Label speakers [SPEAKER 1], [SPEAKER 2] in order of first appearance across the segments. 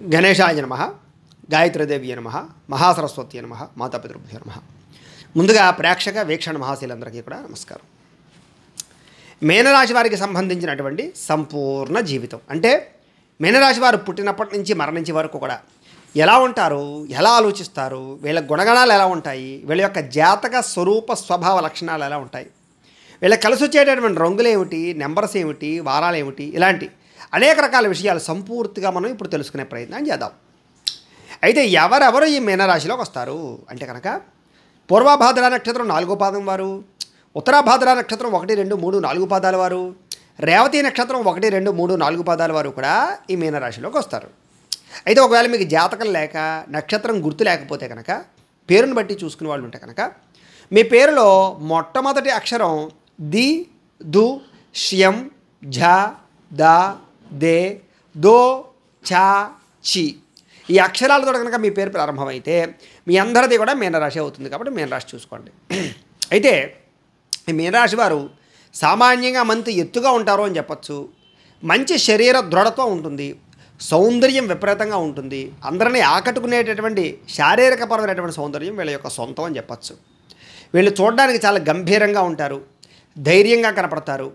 [SPEAKER 1] గణేశాయ నమః, గాయత్రీదేవి నమః, మహాసరస్వతి నమః, మాతాపితృభ్యో నమః. ముందుగా ప్రేక్షక వీక్షణ మహాశీలందరికీ కూడా నమస్కారం. మీనరాశి వారికి సంబంధించినటువంటి సంపూర్ణ జీవితం అంటే మీనరాశి వారు పుట్టినప్పటి నుంచి మరణించే వరకు కూడా ఎలా ఉంటారు, ఎలా ఆలోచిస్తారు, వీళ్ళ గుణగణాలు ఎలా ఉంటాయి, వీళ్ళ యొక్క జాతక స్వరూప స్వభావ లక్షణాలు ఎలా ఉంటాయి, వీళ్ళ కలిసి వచ్చేటటువంటి రంగులు ఏమిటి, నెంబర్స్ ఏమిటి, వారాలు ఏమిటి, ఇలాంటి అనేక రకాల విషయాలు సంపూర్తిగా మనం ఇప్పుడు తెలుసుకునే ప్రయత్నం చేద్దాం. అయితే ఎవరెవరు ఈ మీనరాశిలోకి వస్తారు అంటే కనుక పూర్వభాద్ర నక్షత్రం 4వ పాదం వారు, ఉత్తరాభాద్ర నక్షత్రం 1, 2, 3, 4 పాదాల వారు, రేవతి నక్షత్రం 1, 2, 3, 4 పాదాల వారు కూడా ఈ మీనరాశిలోకి వస్తారు. అయితే ఒకవేళ మీకు జాతకం లేక నక్షత్రం గుర్తు లేకపోతే కనుక పేరుని బట్టి చూసుకునే వాళ్ళు ఉంటే కనుక మీ పేరులో మొట్టమొదటి అక్షరం ది, దు, ష్యం, ఝ, ద, దే, దో, చ, చి ఈ అక్షరాలతో కనుక మీ పేరు ప్రారంభమైతే మీ అందరిది కూడా మీనరాశి అవుతుంది. కాబట్టి మీనరాశి చూసుకోండి. అయితే ఈ మీనరాశి వారు సామాన్యంగా మంచి ఎత్తుగా ఉంటారు అని చెప్పచ్చు. మంచి శరీర దృఢత్వం ఉంటుంది, సౌందర్యం విపరీతంగా ఉంటుంది, అందరినీ ఆకట్టుకునేటటువంటి శారీరకపరమైనటువంటి సౌందర్యం వీళ్ళ యొక్క సొంతం అని చెప్పచ్చు. వీళ్ళు చూడడానికి చాలా గంభీరంగా ఉంటారు, ధైర్యంగా కనపడతారు,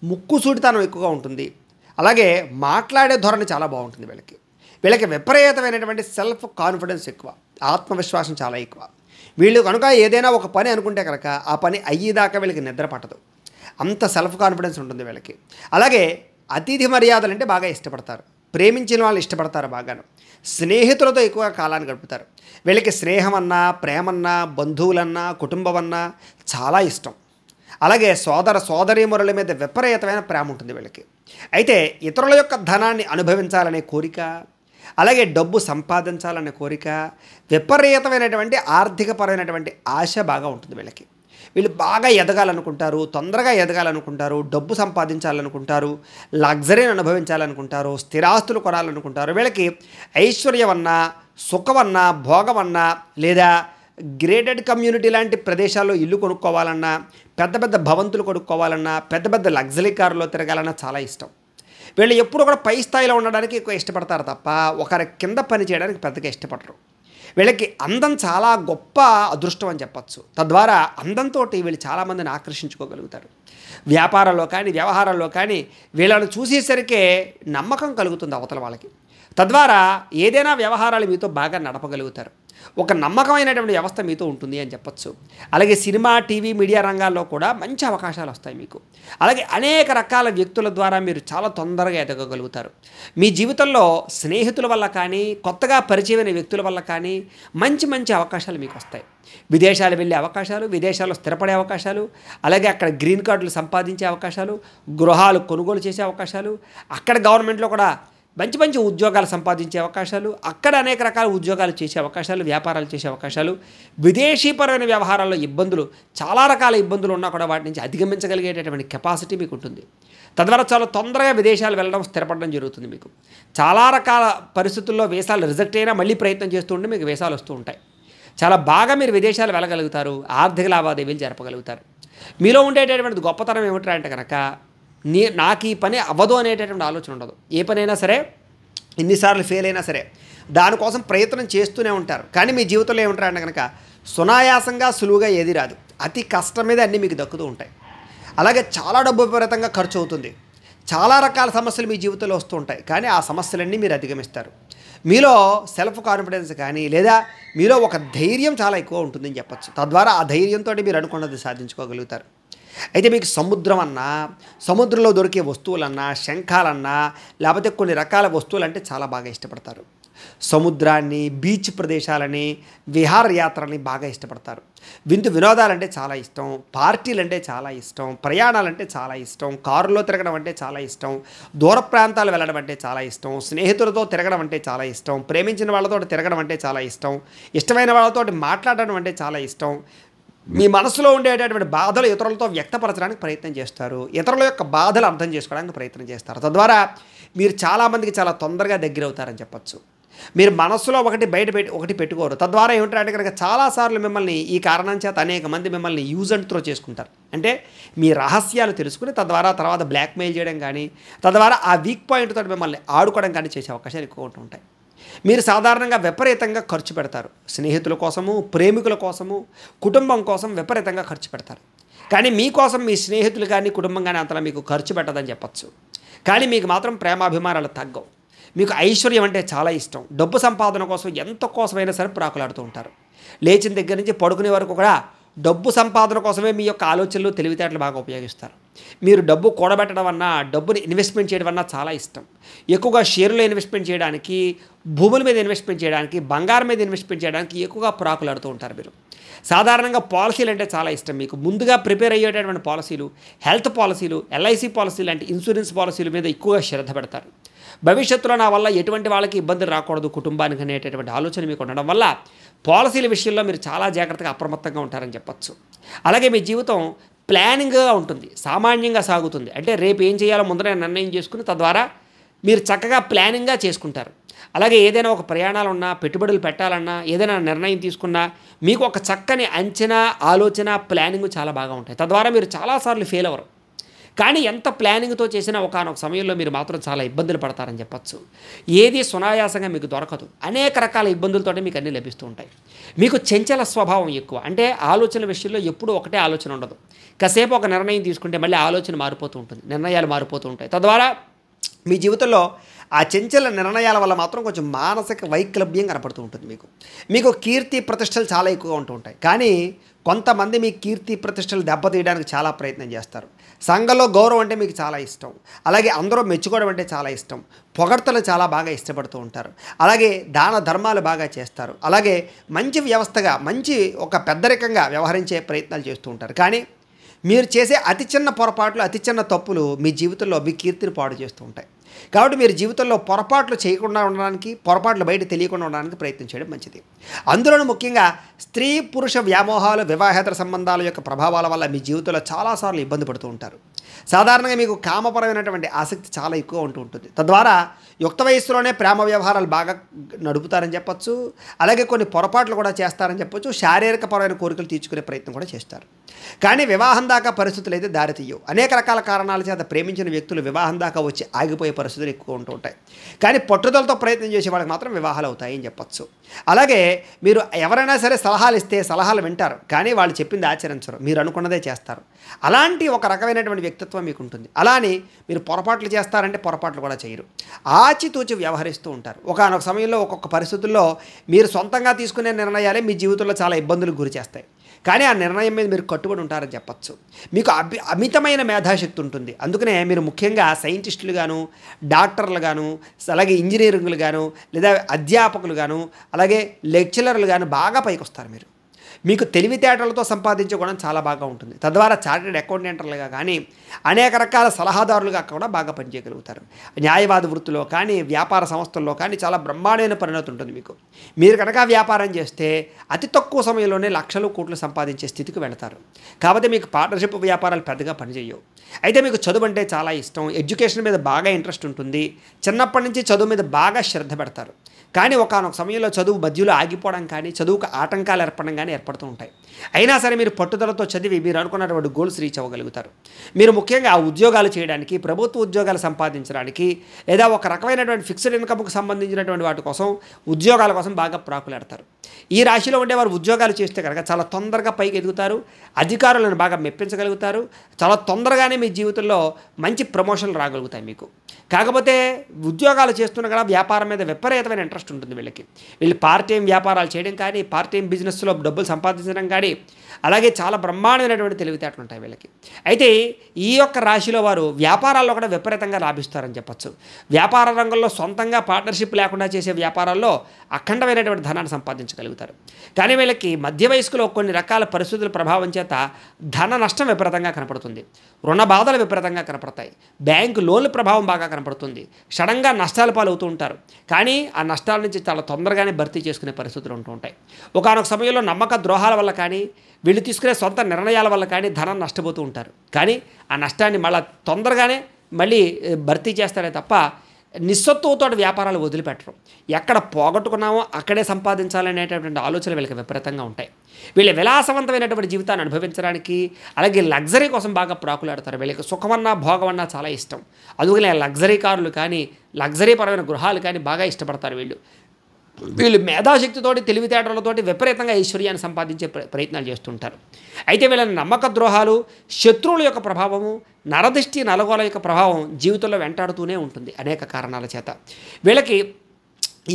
[SPEAKER 1] ముక్కుసూటితనం ఎక్కువగా ఉంటుంది, అలాగే మాట్లాడే ధోరణి చాలా బాగుంటుంది. వీళ్ళకి విపరీతమైనటువంటి సెల్ఫ్ కాన్ఫిడెన్స్ ఎక్కువ, ఆత్మవిశ్వాసం చాలా ఎక్కువ. వీళ్ళు కనుక ఏదైనా ఒక పని అనుకుంటే కనుక ఆ పని అయ్యేదాకా వీళ్ళకి నిద్ర పట్టదు, అంత సెల్ఫ్ కాన్ఫిడెన్స్ ఉంటుంది వీళ్ళకి. అలాగే అతిథి మర్యాదలు అంటే బాగా ఇష్టపడతారు, ప్రేమించిన వాళ్ళు ఇష్టపడతారు బాగాను, స్నేహితులతో ఎక్కువగా కాలాన్ని గడుపుతారు. వీళ్ళకి స్నేహం అన్నా, ప్రేమన్నా, బంధువులన్నా, కుటుంబం అన్నా చాలా ఇష్టం. అలాగే సోదర సోదరీమణుల మీద విపరీతమైన ప్రేమ ఉంటుంది వీళ్ళకి. అయితే ఇతరుల యొక్క ధనాన్ని అనుభవించాలనే కోరిక, అలాగే డబ్బు సంపాదించాలనే కోరిక, విపరీతమైనటువంటి ఆర్థికపరమైనటువంటి ఆశ బాగా ఉంటుంది వీళ్ళకి. వీళ్ళు బాగా ఎదగాలనుకుంటారు, తొందరగా ఎదగాలనుకుంటారు, డబ్బు సంపాదించాలనుకుంటారు, లగ్జరీని అనుభవించాలనుకుంటారు, స్థిరాస్తులు కొనాలనుకుంటారు. వీళ్ళకి ఐశ్వర్యమన్నా, సుఖమన్నా, భోగమన్నా, లేదా గ్రేటెడ్ కమ్యూనిటీ లాంటి ప్రదేశాల్లో ఇల్లు కొనుక్కోవాలన్నా, పెద్ద పెద్ద భవంతులు కొనుక్కోవాలన్నా, పెద్ద పెద్ద లగ్జరీ కారులో తిరగాలన్నా చాలా ఇష్టం. వీళ్ళు ఎప్పుడు కూడా పై స్థాయిలో ఉండడానికి ఎక్కువ ఇష్టపడతారు తప్ప ఒకరి కింద పని చేయడానికి పెద్దగా ఇష్టపడరు. వీళ్ళకి అందం చాలా గొప్ప అదృష్టం అని చెప్పచ్చు. తద్వారా అందంతో వీళ్ళు చాలామందిని ఆకర్షించుకోగలుగుతారు. వ్యాపారంలో కానీ వ్యవహారాల్లో కానీ వీళ్ళని చూసేసరికే నమ్మకం కలుగుతుంది అవతల వాళ్ళకి. తద్వారా ఏదైనా వ్యవహారాలు మీతో బాగా నడపగలుగుతారు. ఒక నమ్మకమైనటువంటి వ్యవస్థ మీతో ఉంటుంది అని చెప్పచ్చు. అలాగే సినిమా, టీవీ, మీడియా రంగాల్లో కూడా మంచి అవకాశాలు వస్తాయి మీకు. అలాగే అనేక రకాల వ్యక్తుల ద్వారా మీరు చాలా తొందరగా ఎదగగలుగుతారు. మీ జీవితంలో స్నేహితుల వల్ల కానీ, కొత్తగా పరిచయమైన వ్యక్తుల వల్ల కానీ మంచి మంచి అవకాశాలు మీకు వస్తాయి. విదేశాలు వెళ్ళే అవకాశాలు, విదేశాల్లో స్థిరపడే అవకాశాలు, అలాగే అక్కడ గ్రీన్ కార్డులు సంపాదించే అవకాశాలు, గృహాలు కొనుగోలు చేసే అవకాశాలు, అక్కడ గవర్నమెంట్లో కూడా మంచి మంచి ఉద్యోగాలు సంపాదించే అవకాశాలు, అక్కడ అనేక రకాల ఉద్యోగాలు చేసే అవకాశాలు, వ్యాపారాలు చేసే అవకాశాలు, విదేశీపరమైన వ్యవహారాల్లో ఇబ్బందులు, చాలా రకాల ఇబ్బందులు ఉన్నా కూడా వాటి నుంచి అధిగమించగలిగేటటువంటి కెపాసిటీ మీకు ఉంటుంది. తద్వారా చాలా తొందరగా విదేశాలు వెళ్ళడం, స్థిరపడడం జరుగుతుంది. మీకు చాలా రకాల పరిస్థితుల్లో వీసాలు రిజెక్ట్ అయినా మళ్ళీ ప్రయత్నం చేస్తూ ఉంటే మీకు వీసాలు వస్తూ ఉంటాయి. చాలా బాగా మీరు విదేశాలు వెళ్ళగలుగుతారు, ఆర్థిక లావాదేవీలు జరపగలుగుతారు. మీలో ఉండేటటువంటి గొప్పతనం ఏమిటంటే అంటే కనుక నాకు ఈ పని అవ్వదు అనేటటువంటి ఆలోచన ఉండదు. ఏ పనైనా సరే, ఎన్నిసార్లు ఫెయిల్ అయినా సరే దానికోసం ప్రయత్నం చేస్తూనే ఉంటారు. కానీ మీ జీవితంలో ఏమంటారంటే కనుక సునాయాసంగా, సులువుగా ఏది రాదు, అతి కష్టం మీద అన్నీ మీకు దక్కుతూ ఉంటాయి. అలాగే చాలా డబ్బు విపరీతంగా ఖర్చు అవుతుంది, చాలా రకాల సమస్యలు మీ జీవితంలో వస్తూ ఉంటాయి. కానీ ఆ సమస్యలన్నీ మీరు అధిగమిస్తారు. మీలో సెల్ఫ్ కాన్ఫిడెన్స్ కానీ, లేదా మీలో ఒక ధైర్యం చాలా ఎక్కువ ఉంటుందని చెప్పచ్చు. తద్వారా ఆ ధైర్యంతో మీరు అనుకున్నది సాధించుకోగలుగుతారు. అయితే మీకు సముద్రం అన్నా, సముద్రంలో దొరికే వస్తువులన్నా, శంఖాలన్నా, లేకపోతే కొన్ని రకాల వస్తువులు అంటే చాలా బాగా ఇష్టపడతారు. సముద్రాన్ని, బీచ్ ప్రదేశాలని, విహారయాత్రని బాగా ఇష్టపడతారు. విందు వినోదాలంటే చాలా ఇష్టం, పార్టీలంటే చాలా ఇష్టం, ప్రయాణాలంటే చాలా ఇష్టం, కారులో తిరగడం అంటే చాలా ఇష్టం, దూర ప్రాంతాలు వెళ్ళడం అంటే చాలా ఇష్టం, స్నేహితులతో తిరగడం అంటే చాలా ఇష్టం, ప్రేమించిన వాళ్ళతో తిరగడం అంటే చాలా ఇష్టం, ఇష్టమైన వాళ్ళతో మాట్లాడడం అంటే చాలా ఇష్టం. మీ మనసులో ఉండేటటువంటి బాధలు ఇతరులతో వ్యక్తపరచడానికి ప్రయత్నం చేస్తారు, ఇతరుల యొక్క బాధలు అర్థం చేసుకోవడానికి ప్రయత్నం చేస్తారు. తద్వారా మీరు చాలామందికి చాలా తొందరగా దగ్గర అవుతారని చెప్పచ్చు. మీరు మనస్సులో ఒకటి పెట్టుకోరు. తద్వారా ఏమిటంటే కనుక చాలాసార్లు మిమ్మల్ని ఈ కారణం చేత అనేక మంది మిమ్మల్ని యూజ్ అండ్ త్రో చేసుకుంటారు. అంటే మీ రహస్యాలు తెలుసుకుని తద్వారా తర్వాత బ్లాక్మెయిల్ చేయడం కానీ, తద్వారా ఆ వీక్ పాయింట్ తోటి మిమ్మల్ని ఆడుకోవడం కానీ చేసే అవకాశాలు ఎక్కువ ఉంటుంటాయి. మీరు సాధారణంగా విపరీతంగా ఖర్చు పెడతారు. స్నేహితుల కోసము, ప్రేమికుల కోసము, కుటుంబం కోసం విపరీతంగా ఖర్చు పెడతారు. కానీ మీకోసం మీ స్నేహితులు కానీ, కుటుంబం కానీ అంతలా మీకు ఖర్చు పెట్టదని చెప్పచ్చు. కానీ మీకు మాత్రం ప్రేమాభిమానాలు తగ్గవు. మీకు ఐశ్వర్యం అంటే చాలా ఇష్టం. డబ్బు సంపాదన కోసం ఎంత కోసమైనా సరే ప్రాకులాడుతూ ఉంటారు. లేచిన దగ్గర నుంచి పడుకునే వరకు కూడా డబ్బు సంపాదన కోసమే మీ యొక్క ఆలోచనలు, తెలివితేటలు బాగా ఉపయోగిస్తారు. మీరు డబ్బు కూడబెట్టడం అన్నా, డబ్బుని ఇన్వెస్ట్మెంట్ చేయడం అన్నా చాలా ఇష్టం. ఎక్కువగా షేర్లో ఇన్వెస్ట్మెంట్ చేయడానికి, భూముల మీద ఇన్వెస్ట్మెంట్ చేయడానికి, బంగారం మీద ఇన్వెస్ట్మెంట్ చేయడానికి ఎక్కువగా ప్రాకులాడుతూ ఉంటారు మీరు. సాధారణంగా పాలసీలు అంటే చాలా ఇష్టం మీకు. ముందుగా ప్రిపేర్ అయ్యేటటువంటి పాలసీలు, హెల్త్ పాలసీలు, ఎల్ఐసి పాలసీలు అంటే ఇన్సూరెన్స్ పాలసీల మీద ఎక్కువగా శ్రద్ధ పెడతారు. భవిష్యత్తులో నా వల్ల ఎటువంటి వాళ్ళకి ఇబ్బంది రాకూడదు కుటుంబానికి అనేటటువంటి ఆలోచన మీకు ఉండడం వల్ల పాలసీల విషయంలో మీరు చాలా జాగ్రత్తగా అప్రమత్తంగా ఉంటారని చెప్పచ్చు. అలాగే మీ జీవితం ప్లానింగ్గా ఉంటుంది, సామాన్యంగా సాగుతుంది. అంటే రేపు ఏం చేయాలో ముందరే నిర్ణయం చేసుకుని తద్వారా మీరు చక్కగా ప్లానింగ్గా చేసుకుంటారు. అలాగే ఏదైనా ఒక ప్రయాణాలు ఉన్నా, పెట్టుబడులు పెట్టాలన్నా, ఏదైనా నిర్ణయం తీసుకున్నా మీకు ఒక చక్కని అంచనా, ఆలోచన, ప్లానింగ్ చాలా బాగా ఉంటాయి. తద్వారా మీరు చాలాసార్లు ఫెయిల్ అవ్వరు. కానీ ఎంత ప్లానింగ్తో చేసినా ఒకానొక సమయంలో మీరు మాత్రం చాలా ఇబ్బందులు పడతారని చెప్పచ్చు. ఏది సునాయాసంగా మీకు దొరకదు. అనేక రకాల ఇబ్బందులతోనే మీకు అన్నీ లభిస్తూ ఉంటాయి. మీకు చంచల స్వభావం ఎక్కువ. అంటే ఆలోచన విషయంలో ఎప్పుడూ ఒకటే ఆలోచన ఉండదు. కాసేపు ఒక నిర్ణయం తీసుకుంటే మళ్ళీ ఆలోచన మారిపోతూ ఉంటుంది, నిర్ణయాలు మారిపోతూ ఉంటాయి. తద్వారా మీ జీవితంలో ఆ చంచల నిర్ణయాల వల్ల మాత్రం కొంచెం మానసిక వైకల్యం కనపడుతూ ఉంటుంది. మీకు కీర్తి ప్రతిష్టలు చాలా ఎక్కువగా ఉంటూ ఉంటాయి. కానీ కొంతమంది మీ కీర్తి ప్రతిష్టలు దెబ్బతీయడానికి చాలా ప్రయత్నం చేస్తారు. సంఘంలో గౌరవం అంటే మీకు చాలా ఇష్టం. అలాగే అందరూ మెచ్చుకోవడం అంటే చాలా ఇష్టం. పొగడ్తలు చాలా బాగా ఇష్టపడుతూ ఉంటారు. అలాగే దాన ధర్మాలు బాగా చేస్తారు. అలాగే మంచి వ్యవస్థగా, మంచి ఒక పెద్దరికంగా వ్యవహరించే ప్రయత్నాలు చేస్తూ ఉంటారు. కానీ మీరు చేసే అతి చిన్న పొరపాట్లు, అతి చిన్న తప్పులు మీ జీవితంలో మీ కీర్తిని పాడు చేస్తూ ఉంటాయి. కాబట్టి మీరు జీవితంలో పొరపాట్లు చేయకుండా ఉండడానికి, పొరపాట్లు బయట తెలియకుండా ఉండడానికి ప్రయత్నం చేయడం మంచిది. అందులోనూ ముఖ్యంగా స్త్రీ పురుష వ్యామోహాలు, వివాహేతర సంబంధాల యొక్క ప్రభావాల వల్ల మీ జీవితంలో చాలాసార్లు ఇబ్బంది పడుతూ ఉంటారు. సాధారణంగా మీకు కామపరమైనటువంటి ఆసక్తి చాలా ఎక్కువ ఉంటూ ఉంటుంది. తద్వారా యుక్త వయస్సులోనే ప్రేమ వ్యవహారాలు బాగా నడుపుతారని చెప్పచ్చు. అలాగే కొన్ని పొరపాట్లు కూడా చేస్తారని చెప్పచ్చు. శారీరకపరమైన కోరికలు తీర్చుకునే ప్రయత్నం కూడా చేస్తారు. కానీ వివాహం దాకా పరిస్థితులు అయితే దారితీయవు. అనేక రకాల కారణాల చేత ప్రేమించిన వ్యక్తులు వివాహం దాకా వచ్చి ఆగిపోయే పరిస్థితులు ఎక్కువ ఉంటూ ఉంటాయి. కానీ పట్టుదలతో ప్రయత్నం చేసే వాళ్ళకి మాత్రం వివాహాలు అవుతాయి అని చెప్పచ్చు. అలాగే మీరు ఎవరైనా సరే సలహాలు ఇస్తే సలహాలు వింటారు, కానీ వాళ్ళు చెప్పింది ఆచరించరు, మీరు అనుకున్నదే చేస్తారు. అలాంటి ఒక రకమైనటువంటి వ్యక్తిత్వం మీకు ఉంటుంది. అలానే మీరు పొరపాట్లు చేస్తారంటే పొరపాట్లు కూడా చేయరు, ఆచితూచి వ్యవహరిస్తూ ఉంటారు. ఒకానొక సమయంలో ఒక్కొక్క పరిస్థితుల్లో మీరు సొంతంగా తీసుకునే నిర్ణయాలే మీ జీవితంలో చాలా ఇబ్బందులకు గురి చేస్తాయి. కానీ ఆ నిర్ణయం మీద మీరు కట్టుబడి ఉంటారని చెప్పచ్చు. మీకు అమితమైన మేధాశక్తి ఉంటుంది. అందుకనే మీరు ముఖ్యంగా సైంటిస్టులు గాను, డాక్టర్లు గాను, అలాగే ఇంజనీరింగ్లు గాను, లేదా అధ్యాపకులు గాను, అలాగే లెక్చరర్లు గాను బాగా పైకి వస్తారు. మీకు తెలివితేటలతో సంపాదించే గుణం చాలా బాగా ఉంటుంది. తద్వారా చార్టెడ్ అకౌంటెంట్లుగా కానీ, అనేక రకాల సలహాదారులుగా కూడా బాగా పనిచేయగలుగుతారు. న్యాయవాద వృత్తిలో కానీ, వ్యాపార సంస్థల్లో కానీ చాలా బ్రహ్మాండమైన పరిణతి ఉంటుంది. మీరు కనుక వ్యాపారం చేస్తే అతి తక్కువ సమయంలోనే లక్షలు కోట్లు సంపాదించే స్థితికి వెళతారు. కాబట్టి మీకు పార్ట్నర్షిప్ వ్యాపారాలు పెద్దగా పనిచేయవు. అయితే మీకు చదువు అంటే చాలా ఇష్టం, ఎడ్యుకేషన్ మీద బాగా ఇంట్రెస్ట్ ఉంటుంది. చిన్నప్పటి నుంచి చదువు మీద బాగా శ్రద్ధ పెడతారు. కానీ ఒకానొక సమయంలో చదువు మధ్యలో ఆగిపోవడం కానీ, చదువుకు ఆటంకాలు ఏర్పడడం కానీ ఏర్పడుతూ ఉంటాయి. అయినా సరే మీరు పట్టుదలతో చదివి మీరు అనుకున్నటువంటి గోల్స్ రీచ్ అవ్వగలుగుతారు. మీరు ముఖ్యంగా ఉద్యోగాలు చేయడానికి, ప్రభుత్వ ఉద్యోగాలు సంపాదించడానికి, లేదా ఒక రకమైనటువంటి ఫిక్స్డ్ ఇన్కమ్కు సంబంధించినటువంటి వాటి కోసం, ఉద్యోగాల కోసం బాగా ప్రాకులాడతారు. ఈ రాశిలో ఉండేవారు ఉద్యోగాలు చేస్తే కనుక చాలా తొందరగా పైకి ఎదుగుతారు, అధికారులను బాగా మెప్పించగలుగుతారు. చాలా తొందరగానే మీ జీవితంలో మంచి ప్రమోషన్లు రాగలుగుతాయి మీకు. కాకపోతే ఉద్యోగాలు చేస్తున్న కూడా వ్యాపారం మీద విపరీతమైన ఇంట్రెస్ట్ ఉంటుంది వీళ్ళు పార్ట్ టైం వ్యాపారాలు చేయడం కానీ, పార్ట్ టైం బిజినెస్లో డబ్బులు సంపాదించడం కానీ, అలాగే చాలా బ్రహ్మాండమైనటువంటి తెలివితేటలు ఉంటాయి వీళ్ళకి. అయితే ఈ యొక్క రాశిలో వారు వ్యాపారాల్లో కూడా విపరీతంగా లాభిస్తారని చెప్పచ్చు. వ్యాపార రంగంలో సొంతంగా పార్ట్నర్షిప్ లేకుండా చేసే వ్యాపారాల్లో అఖండమైనటువంటి ధనాన్ని సంపాదించగలుగుతారు. కానీ వీళ్ళకి మధ్య వయస్కులో కొన్ని రకాల పరిస్థితుల ప్రభావం చేత ధన నష్టం విపరీతంగా కనపడుతుంది. రుణ బాధలు విపరీతంగా కనపడతాయి. బ్యాంకు లోన్ల ప్రభావం బాగా కనపడుతుంది. సడన్గా నష్టాల పాలవుతూ ఉంటారు. కానీ ఆ నష్టాల నుంచి చాలా తొందరగానే భర్తీ చేసుకునే పరిస్థితులు ఉంటూ ఉంటాయి. ఒకానొక సమయంలో నమ్మక ద్రోహాల వల్ల కానీ, వీళ్ళు తీసుకునే సొంత నిర్ణయాల వల్ల కానీ ధనం నష్టపోతూ ఉంటారు. కానీ ఆ నష్టాన్ని మళ్ళీ తొందరగానే మళ్ళీ భర్తీ చేస్తారే తప్ప నిస్సత్తువతో వ్యాపారాలు వదిలిపెట్టరు. ఎక్కడ పోగొట్టుకున్నామో అక్కడే సంపాదించాలనేటటువంటి ఆలోచనలు వీళ్ళకి విపరీతంగా ఉంటాయి. వీళ్ళు విలాసవంతమైనటువంటి జీవితాన్ని అనుభవించడానికి, అలాగే లగ్జరీ కోసం బాగా ప్రాకులాడతారు. వీళ్ళకి సుఖమన్నా భోగమన్నా చాలా ఇష్టం. అందుకనే లగ్జరీ కార్లు కానీ, లగ్జరీ పరమైన గృహాలు కానీ బాగా ఇష్టపడతారు వీళ్ళు. వీళ్ళు మేధాశక్తితోటి, తెలివితేటలతోటి విపరీతంగా ఐశ్వర్యాన్ని సంపాదించే ప్రయత్నాలు చేస్తుంటారు. అయితే వీళ్ళని నమ్మక ద్రోహాలు, శత్రువుల యొక్క ప్రభావము, నరదిష్టి, నలగోల యొక్క ప్రభావం జీవితంలో వెంటాడుతూనే ఉంటుంది అనేక కారణాల చేత. వీళ్ళకి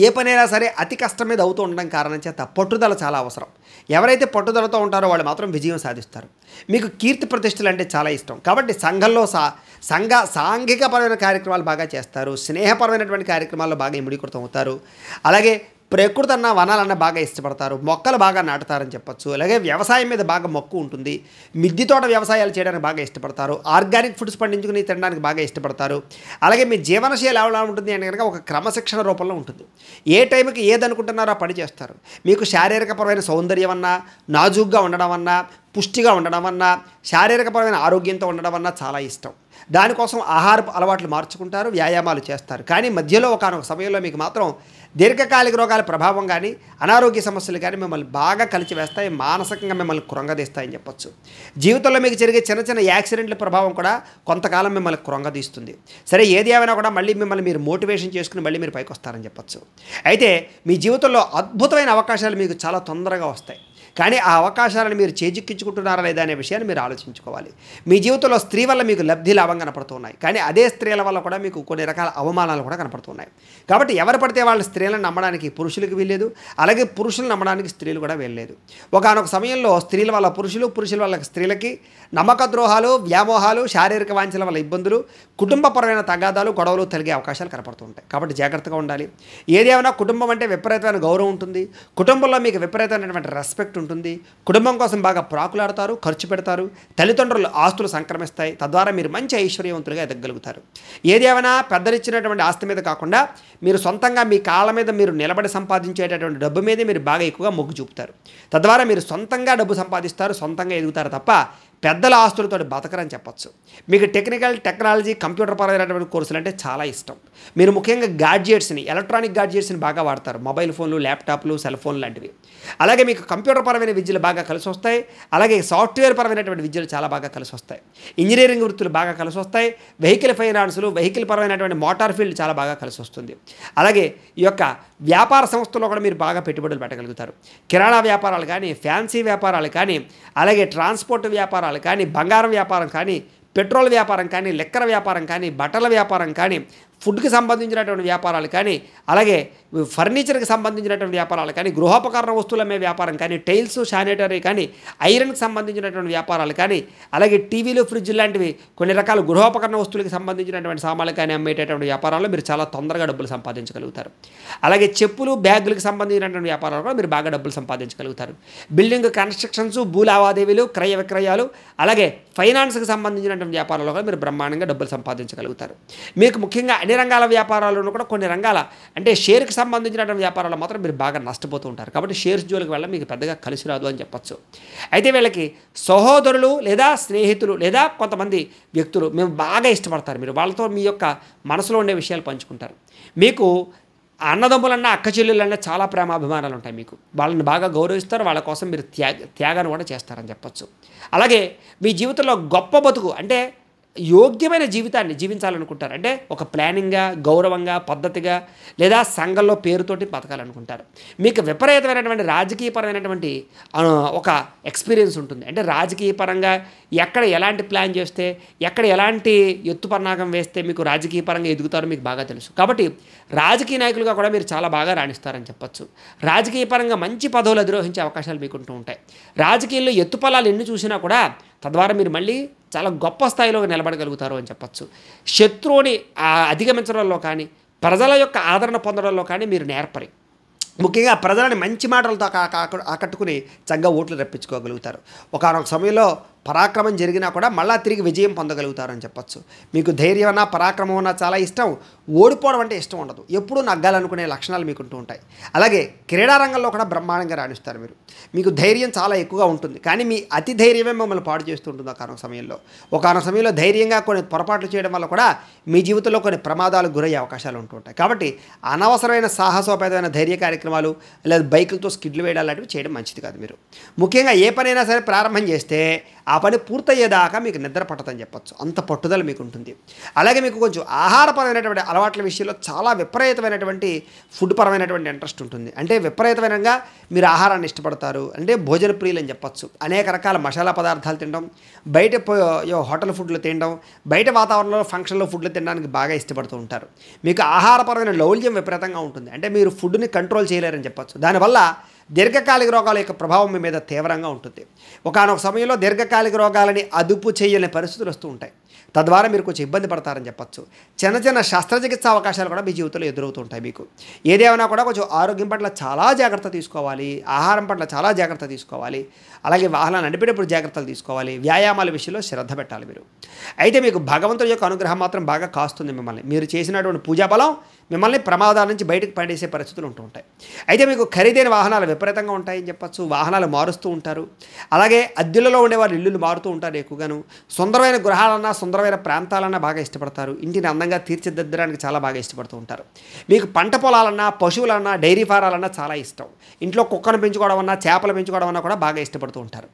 [SPEAKER 1] ఏ పనైనా సరే అతి కష్టం మీద అవుతూ ఉండడం కారణం చేత పట్టుదల చాలా అవసరం. ఎవరైతే పట్టుదలతో ఉంటారో వాళ్ళు మాత్రం విజయం సాధిస్తారు. మీకు కీర్తి ప్రతిష్టలు అంటే చాలా ఇష్టం కాబట్టి సంఘంలో సాంఘికపరమైన కార్యక్రమాలు బాగా చేస్తారు. స్నేహపరమైనటువంటి కార్యక్రమాల్లో బాగా ఇమిడీకృతం అవుతారు. అలాగే ప్రకృతి అన్న, వనాలన్న బాగా ఇష్టపడతారు. మొక్కలు బాగా నాటుతారని చెప్పచ్చు. అలాగే వ్యవసాయం మీద బాగా మక్కువ ఉంటుంది. మిద్దె తోట వ్యవసాయాలు చేయడానికి బాగా ఇష్టపడతారు. ఆర్గానిక్ ఫుడ్స్ పండించుకుని తినడానికి బాగా ఇష్టపడతారు. అలాగే మీ జీవనశైలి ఎలా ఉంటుంది అంటే కనుక ఒక క్రమశిక్షణ రూపంలో ఉంటుంది. ఏ టైంకి ఏదనుకుంటున్నారో ఆ పని చేస్తారు. మీకు శారీరకపరమైన సౌందర్యం అన్నా, నాజూగ్గా ఉండడం అన్నా, పుష్టిగా ఉండడం అన్నా, శారీరకపరమైన ఆరోగ్యంతో ఉండడం అన్నా చాలా ఇష్టం. దానికోసం ఆహారపు అలవాట్లు మార్చుకుంటారు, వ్యాయామాలు చేస్తారు. కానీ మధ్యలో ఒకానొక సమయంలో మీకు మాత్రం దీర్ఘకాలిక రోగాల ప్రభావం కానీ, అనారోగ్య సమస్యలు కానీ మిమ్మల్ని బాగా కలిచివేస్తాయి, మానసికంగా మిమ్మల్ని కృంగదీస్తాయని చెప్పొచ్చు. జీవితంలో మీకు జరిగే చిన్న చిన్న యాక్సిడెంట్ల ప్రభావం కూడా కొంతకాలం మిమ్మల్ని కృంగదీస్తుంది. సరే, ఏది ఏమైనా కూడా మళ్ళీ మిమ్మల్ని మీరు మోటివేషన్ చేసుకుని మళ్ళీ మీరు పైకి వస్తారని చెప్పొచ్చు. అయితే మీ జీవితంలో అద్భుతమైన అవకాశాలు మీకు చాలా తొందరగా వస్తాయి. కానీ ఆ అవకాశాలను మీరు చేజిక్కించుకుంటున్నారా లేదా అనే విషయాన్ని మీరు ఆలోచించుకోవాలి. మీ జీవితంలో స్త్రీ వల్ల మీకు లబ్ధి లాభం కనపడుతున్నాయి, కానీ అదే స్త్రీల వల్ల కూడా మీకు కొన్ని రకాల అవమానాలు కూడా కనపడుతున్నాయి. కాబట్టి ఎవరు పడితే వాళ్ళ స్త్రీలను నమ్మడానికి పురుషులకు వీల్లేదు, అలాగే పురుషులు నమ్మడానికి స్త్రీలు కూడా వీల్లేదు. ఒకానొక సమయంలో స్త్రీల వల్ల పురుషులు, పురుషుల వల్ల స్త్రీలకి నమ్మక ద్రోహాలు, వ్యామోహాలు, శారీరక వాంఛల వల్ల ఇబ్బందులు, కుటుంబపరమైన తగాదాలు, గొడవలు కలిగే అవకాశాలు కనపడుతుంటాయి. కాబట్టి జాగ్రత్తగా ఉండాలి. ఏదేమైనా కుటుంబం అంటే విపరీతమైన గౌరవం ఉంటుంది. కుటుంబంలో మీకు విపరీతమైనటువంటి రెస్పెక్ట్ ఉంటుంది. కుటుంబం కోసం బాగా ప్రాకులాడతారు, ఖర్చు పెడతారు. తల్లిదండ్రుల ఆస్తులు సంక్రమిస్తాయి. తద్వారా మీరు మంచి ఐశ్వర్యవంతులుగా ఎదగలుగుతారు. ఏదేమైనా పెద్దలిచ్చినటువంటి ఆస్తి మీద కాకుండా మీరు సొంతంగా మీ కాళ్ళ మీద మీరు నిలబడి సంపాదించేటటువంటి డబ్బు మీదే మీరు బాగా ఎక్కువగా మొగ్గు చూపుతారు. తద్వారా మీరు సొంతంగా డబ్బు సంపాదిస్తారు, సొంతంగా ఎదుగుతారు తప్ప పెద్దల ఆస్తులతో బతకరని చెప్పచ్చు. మీకు టెక్నాలజీ, కంప్యూటర్ పరమైనటువంటి కోర్సులు అంటే చాలా ఇష్టం. మీరు ముఖ్యంగా గాడ్జెట్స్ని, ఎలక్ట్రానిక్ గాడ్జెట్స్ని బాగా వాడతారు. మొబైల్ ఫోన్లు, ల్యాప్టాప్లు, సెల్ ఫోన్లు లాంటివి. అలాగే మీకు కంప్యూటర్ పరమైన విద్యలు బాగా కలిసి వస్తాయి. అలాగే సాఫ్ట్వేర్ పరమైనటువంటి విద్యలు చాలా బాగా కలిసి వస్తాయి. ఇంజనీరింగ్ వృత్తులు బాగా కలిసి వస్తాయి. వెహికల్ ఫైనాన్సులు, వెహికల్ పరమైనటువంటి మోటార్ ఫీల్డ్ చాలా బాగా కలిసి వస్తుంది. అలాగే ఈ యొక్క వ్యాపార సంస్థల్లో కూడా మీరు బాగా పెట్టుబడులు పెట్టగలుగుతారు. కిరాణా వ్యాపారాలు కానీ, ఫ్యాన్సీ వ్యాపారాలు కానీ, అలాగే ట్రాన్స్పోర్ట్ వ్యాపారాలు కానీ, బంగారం వ్యాపారం కానీ, పెట్రోల్ వ్యాపారం కానీ, లిక్కర్ వ్యాపారం కానీ, బట్టల వ్యాపారం కానీ, ఫుడ్కి సంబంధించినటువంటి వ్యాపారాలు కానీ, అలాగే ఫర్నిచర్కి సంబంధించినటువంటి వ్యాపారాలు కానీ, గృహోపకరణ వస్తువులు అమ్మే వ్యాపారం కానీ, టైల్స్, శానిటరీ కానీ, ఐరన్కి సంబంధించినటువంటి వ్యాపారాలు కానీ, అలాగే టీవీలు, ఫ్రిడ్జ్ లాంటివి కొన్ని రకాల గృహోపకరణ వస్తువులకి సంబంధించినటువంటి సామాన్లు కానీ అమ్మేటటువంటి వ్యాపారాల్లో మీరు చాలా తొందరగా డబ్బులు సంపాదించగలుగుతారు. అలాగే చెప్పులు, బ్యాగులకు సంబంధించినటువంటి వ్యాపారాలు కూడా మీరు బాగా డబ్బులు సంపాదించగలుగుతారు. బిల్డింగ్ కన్స్ట్రక్షన్స్, భూ లావాదేవీలు, క్రయ విక్రయాలు, అలాగే ఫైనాన్స్కి సంబంధించినటువంటి వ్యాపారాల్లో కూడా మీరు బ్రహ్మాండంగా డబ్బులు సంపాదించగలుగుతారు. మీకు ముఖ్యంగా అన్ని రంగాల వ్యాపారాలను కూడా కొన్ని రంగాల అంటే షేర్కి సంబంధించినటువంటి వ్యాపారాలు మాత్రం మీరు బాగా నష్టపోతూ ఉంటారు. కాబట్టి షేర్స్ జోలికి వెళ్ళడం మీకు పెద్దగా కలిసి రాదు అని చెప్పచ్చు. అయితే వీళ్ళకి సహోదరులు లేదా స్నేహితులు లేదా కొంతమంది వ్యక్తులు మేము బాగా ఇష్టపడతారు. మీరు వాళ్ళతో మీ యొక్క మనసులో ఉండే విషయాలు పంచుకుంటారు. మీకు అన్నదమ్ములన్నా, అక్క చెల్లెళ్ళన్నా చాలా ప్రేమాభిమానాలు ఉంటాయి. మీకు వాళ్ళని బాగా గౌరవిస్తారు. వాళ్ళ కోసం మీరు త్యాగాన్ని కూడా చేస్తారని చెప్పచ్చు. అలాగే మీ జీవితంలో గొప్ప బతుకు అంటే యోగ్యమైన జీవితాన్ని జీవించాలనుకుంటారు. అంటే ఒక ప్లానింగ్గా, గౌరవంగా, పద్ధతిగా లేదా సంఘంలో పేరుతోటి బతకాలనుకుంటారు. మీకు విపరీతమైనటువంటి రాజకీయపరమైనటువంటి ఒక ఎక్స్పీరియన్స్ ఉంటుంది. అంటే రాజకీయపరంగా ఎక్కడ ఎలాంటి ప్లాన్ చేస్తే, ఎక్కడ ఎలాంటి ఎత్తుపన్నాగం వేస్తే మీకు రాజకీయపరంగా ఎదుగుతారో మీకు బాగా తెలుసు. కాబట్టి రాజకీయ నాయకులుగా కూడా మీరు చాలా బాగా రాణిస్తారని చెప్పచ్చు. రాజకీయపరంగా మంచి పదవులు అధిరోహించే అవకాశాలు మీకుంటూ ఉంటాయి. రాజకీయాల్లో ఎత్తుపల్లాలు ఎన్ని చూసినా కూడా తద్వారా మీరు మళ్ళీ చాలా గొప్ప స్థాయిలో నిలబడగలుగుతారు అని చెప్పచ్చు. శత్రువుని అధిగమించడంలో కానీ, ప్రజల యొక్క ఆదరణ పొందడంలో కానీ మీరు నేర్పరి. ముఖ్యంగా ప్రజలని మంచి మాటలతో ఆకట్టుకుని చక్కగా ఓట్లు రప్పించుకోగలుగుతారు. ఒకనొక సమయంలో పరాక్రమం జరిగినా కూడా మళ్ళా తిరిగి విజయం పొందగలుగుతారని చెప్పొచ్చు. మీకు ధైర్యం అన్నా పరాక్రమం అన్నా చాలా ఇష్టం, ఓడిపోవడం అంటే ఇష్టం ఉండదు. ఎప్పుడూ నగ్గాలనుకునే లక్షణాలు మీకు ఉంటూ ఉంటాయి. అలాగే క్రీడారంగంలో కూడా బ్రహ్మాండంగా రాణిస్తారు మీరు. మీకు ధైర్యం చాలా ఎక్కువగా ఉంటుంది, కానీ మీ అతి ధైర్యమే మిమ్మల్ని పాడు చేస్తూ ఉంటుంది ఒకనొక సమయంలో ధైర్యంగా కొన్ని పొరపాట్లు చేయడం వల్ల కూడా మీ జీవితంలో కొన్ని ప్రమాదాలకు గురయ్యే అవకాశాలు ఉంటూ ఉంటాయి. కాబట్టి అనవసరమైన సాహసోపేతమైన ధైర్య కార్యక్రమాలు లేదా బైకులతో స్కిడ్లు వేయడం లాంటివి చేయడం మంచిది కాదు. మీరు ముఖ్యంగా ఏ పనైనా సరే ప్రారంభం చేస్తే ఆ పని పూర్తయ్యేదాకా మీకు నిద్ర పట్టదని చెప్పొచ్చు, అంత పట్టుదల మీకు ఉంటుంది. అలాగే మీకు కొంచెం ఆహారపరమైనటువంటి అలవాట్ల విషయంలో చాలా విపరీతమైనటువంటి ఫుడ్ పరమైనటువంటి ఇంట్రెస్ట్ ఉంటుంది. అంటే విపరీతమైనగా మీరు ఆహారాన్ని ఇష్టపడతారు, అంటే భోజన ప్రియులు అని చెప్పొచ్చు. అనేక రకాల మసాలా పదార్థాలు తినడం, బయట హోటల్ ఫుడ్లు తినడం, బయట వాతావరణంలో ఫంక్షన్లో ఫుడ్లు తినడానికి బాగా ఇష్టపడుతూ ఉంటారు. మీకు ఆహారపరమైన లౌల్యం విపరీతంగా ఉంటుంది, అంటే మీరు ఫుడ్ని కంట్రోల్ చేయలేరని చెప్పొచ్చు. దానివల్ల దీర్ఘకాలిక రోగాల యొక్క ప్రభావం మీ మీద తీవ్రంగా ఉంటుంది. ఒకానొక సమయంలో దీర్ఘకాలిక రోగాలని అదుపు చేయలేని పరిస్థితులు వస్తూ ఉంటాయి. తద్వారా మీరు కొంచెం ఇబ్బంది పడతారని చెప్పొచ్చు. చిన్న శస్త్రచికిత్స అవకాశాలు కూడా మీ జీవితంలో ఎదురవుతూ ఉంటాయి. మీకు ఏదేమైనా కూడా కొంచెం ఆరోగ్యం పట్ల చాలా జాగ్రత్త తీసుకోవాలి, ఆహారం పట్ల చాలా జాగ్రత్త తీసుకోవాలి, అలాగే వాహనాలు నడిపేటప్పుడు జాగ్రత్తలు తీసుకోవాలి, వ్యాయామాల విషయంలో శ్రద్ధ పెట్టాలి మీరు. అయితే మీకు భగవంతుడి యొక్క అనుగ్రహం మాత్రం బాగా కాస్తుంది మిమ్మల్ని. మీరు చేసినటువంటి పూజాబలం మిమ్మల్ని ప్రమాదాల నుంచి బయటకు పడేసే పరిస్థితులు ఉంటూ ఉంటాయి. అయితే మీకు ఖరీదైన వాహనాలు విపరీతంగా ఉంటాయని చెప్పచ్చు. వాహనాలు మారుస్తూ ఉంటారు. అలాగే అద్దెలలో ఉండేవారు ఇల్లులు మారుతూ ఉంటారు ఎక్కువగాను. సుందరమైన గృహాలన్నా సుందరమైన ప్రాంతాలన్నా బాగా ఇష్టపడతారు. ఇంటిని అందంగా తీర్చిదిద్దడానికి చాలా బాగా ఇష్టపడుతూ ఉంటారు. మీకు పంట పొలాలన్నా పుశువులన్నా డైరీ ఫారాలన్నా చాలా ఇష్టం. ఇంట్లో కుక్కను పెంచుకోవడం అన్నా చేపలు పెంచుకోవడం అన్నా కూడా బాగా ఇష్టపడుతూ ఉంటారు.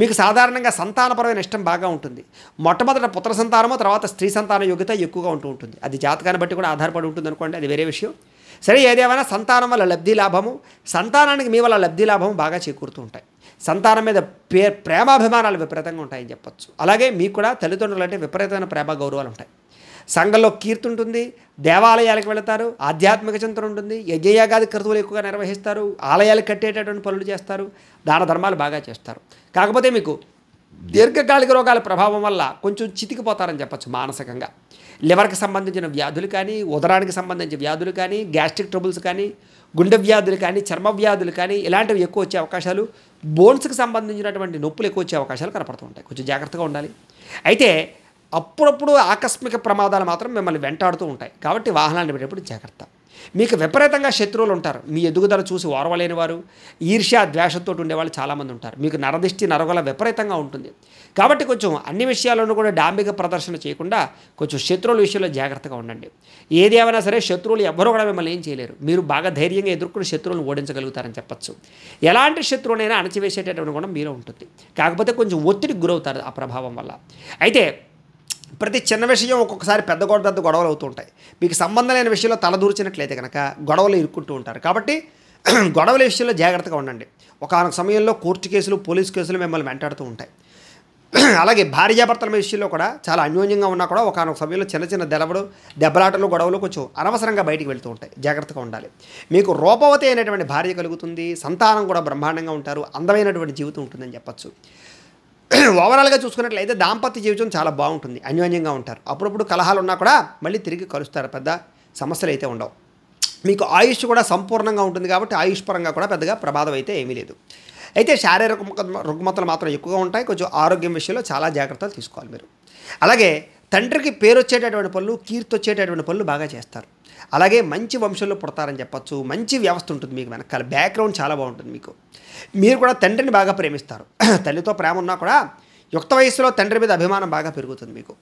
[SPEAKER 1] మీకు సాధారణంగా సంతానపరమైన ఇష్టం బాగా ఉంటుంది. మొట్టమొదట పుత్ర సంతానము, తర్వాత స్త్రీ సంతాన యోగ్యత ఎక్కువగా ఉంటూ ఉంటుంది. అది జాతకాన్ని బట్టి కూడా ఆధారపడి ఉంటుంది అనుకోండి, అది వేరే విషయం. సరే, ఏదేమైనా సంతానం వల్ల లబ్ధి లాభము, సంతానానికి మీ వల్ల లబ్ధి లాభము బాగా చేకూరుతూ ఉంటాయి. సంతానం మీద ప్రేమాభిమానాలు విపరీతంగా ఉంటాయని చెప్పచ్చు. అలాగే మీకు కూడా తల్లిదండ్రులు అంటే విపరీతమైన ప్రేమ గౌరవాలు ఉంటాయి. సంఘంలో కీర్తి ఉంటుంది, దేవాలయాలకు వెళతారు, ఆధ్యాత్మిక చింతన ఉంటుంది, యజ్ఞయాగాది క్రతువులు ఎక్కువగా నిర్వహిస్తారు, ఆలయాలు కట్టేటటువంటి పనులు చేస్తారు, దాన ధర్మాలు బాగా చేస్తారు. కాకపోతే మీకు దీర్ఘకాలిక రోగాల ప్రభావం వల్ల కొంచెం చితికిపోతారని చెప్పచ్చు. మానసికంగా లివర్కి సంబంధించిన వ్యాధులు కానీ, ఉదరానికి సంబంధించిన వ్యాధులు కానీ, గ్యాస్ట్రిక్ ట్రబుల్స్ కానీ, గుండె వ్యాధులు కానీ, చర్మ వ్యాధులు కానీ ఇలాంటివి ఎక్కువ వచ్చే అవకాశాలు, బోన్స్కి సంబంధించినటువంటి నొప్పులు ఎక్కువ వచ్చే అవకాశాలు కనపడుతూ ఉంటాయి. కొంచెం జాగ్రత్తగా ఉండాలి. అయితే అప్పుడప్పుడు ఆకస్మిక ప్రమాదాలు మాత్రం మిమ్మల్ని వెంటాడుతూ ఉంటాయి. కాబట్టి వాహనాలు నడిపేటప్పుడు జాగ్రత్త. మీకు విపరీతంగా శత్రువులు ఉంటారు. మీ ఎదుగుదల చూసి ఓర్వలేని వారు, ఈర్ష్య ద్వేషంతో ఉండేవాళ్ళు చాలామంది ఉంటారు. మీకు నరదిష్టి నరగొల విపరీతంగా ఉంటుంది. కాబట్టి కొంచెం అన్ని విషయాల్లోనూ కూడా డాంబిక ప్రదర్శన చేయకుండా కొంచెం శత్రువుల విషయంలో జాగ్రత్తగా ఉండండి. ఏది ఏమైనా సరే శత్రువులు ఎవ్వరూ కూడా మిమ్మల్ని ఏం చేయలేరు. మీరు బాగా ధైర్యంగా ఎదుర్కొని శత్రువులను ఓడించగలుగుతారని చెప్పచ్చు. ఎలాంటి శత్రువునైనా అణచివేసేటటువంటి కూడా మీలో ఉంటుంది. కాకపోతే కొంచెం ఒత్తిడికి గురవుతారు ఆ ప్రభావం వల్ల. అయితే ప్రతి చిన్న విషయం ఒక్కొక్కసారి పెద్ద గొడవలు అవుతూ ఉంటాయి. మీకు సంబంధం లేని విషయంలో తలదూర్చినట్లయితే కనుక గొడవలు ఇరుక్కుంటూ ఉంటారు. కాబట్టి గొడవల విషయంలో జాగ్రత్తగా ఉండండి. ఒకానొక సమయంలో కోర్టు కేసులు, పోలీసు కేసులు మిమ్మల్ని వెంటాడుతూ ఉంటాయి. అలాగే భార్యాభర్తల విషయంలో కూడా చాలా అన్యోన్యంగా ఉన్నా కూడా ఒకానొక సమయంలో చిన్న దెబ్బలాటలు, గొడవలు కొంచెం అనవసరంగా బయటికి వెళ్తూ ఉంటాయి. జాగ్రత్తగా ఉండాలి. మీకు రూపవతి అయినటువంటి భార్య కలుగుతుంది, సంతానం కూడా బ్రహ్మాండంగా ఉంటారు, అందమైనటువంటి జీవితం ఉంటుందని చెప్పచ్చు. ఓవరాల్గా చూసుకున్నట్లయితే దాంపత్య జీవితం చాలా బాగుంటుంది, అన్యోన్యంగా ఉంటారు. అప్పుడప్పుడు కలహాలు ఉన్నా కూడా మళ్ళీ తిరిగి కలుస్తారు, పెద్ద సమస్యలు అయితే ఉండవు. మీకు ఆయుష్ కూడా సంపూర్ణంగా ఉంటుంది కాబట్టి ఆయుష్ పరంగా కూడా పెద్దగా ప్రమాదం అయితే ఏమీ లేదు. అయితే శారీరక రుగ్మతలు మాత్రం ఎక్కువగా ఉంటాయి. కొంచెం ఆరోగ్యం విషయంలో చాలా జాగ్రత్తలు తీసుకోవాలి మీరు. అలాగే తండ్రికి పేరు వచ్చేటటువంటి పనులు, కీర్తి వచ్చేటటువంటి పనులు బాగా చేస్తారు. అలాగే మంచి వంశంలో పుడతారని చెప్పచ్చు. మంచి వ్యవస్థ ఉంటుంది మీకు, వెనకాల బ్యాక్గ్రౌండ్ చాలా బాగుంటుంది మీకు. మీరు కూడా తండ్రిని బాగా ప్రేమిస్తారు. తల్లితో ప్రేమ ఉన్నా కూడా యుక్త వయసులో తండ్రి మీద అభిమానం బాగా పెరుగుతుంది మీకు.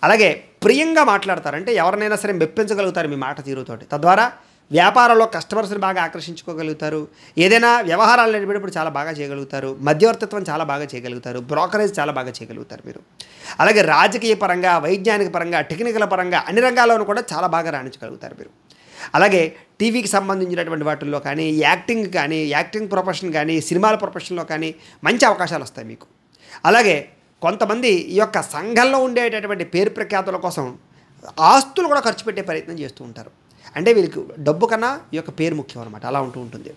[SPEAKER 1] అలాగే ప్రియంగా మాట్లాడతారు, అంటే ఎవరినైనా సరే మెప్పించగలుగుతారు మీ మాట తీరుతోటి. తద్వారా వ్యాపారంలో కస్టమర్స్ని బాగా ఆకర్షించుకోగలుగుతారు. ఏదైనా వ్యవహారాలు నడిపేటప్పుడు చాలా బాగా చేయగలుగుతారు. మధ్యవర్తిత్వం చాలా బాగా చేయగలుగుతారు. బ్రోకరేజ్ చాలా బాగా చేయగలుగుతారు మీరు. అలాగే రాజకీయ పరంగా, వైజ్ఞానిక పరంగా, టెక్నికల్ పరంగా అన్ని రంగాల్లోనూ కూడా చాలా బాగా రాణించగలుగుతారు మీరు. అలాగే టీవీకి సంబంధించినటువంటి వాటిల్లో కానీ, యాక్టింగ్ ప్రొఫెషన్ కానీ, సినిమాల ప్రొఫెషన్లో కానీ మంచి అవకాశాలు వస్తాయి మీకు. అలాగే కొంతమంది ఈ యొక్క సంఘంలో ఉండేటటువంటి పేరు ప్రఖ్యాతుల కోసం ఆస్తులు కూడా ఖర్చు పెట్టే ప్రయత్నం చేస్తూ ఉంటారు. అంటే వీళ్ళకి డబ్బు కన్నా ఈ యొక్క పేరు ముఖ్యం అనమాట, అలా ఉంటూ ఉంటుంది.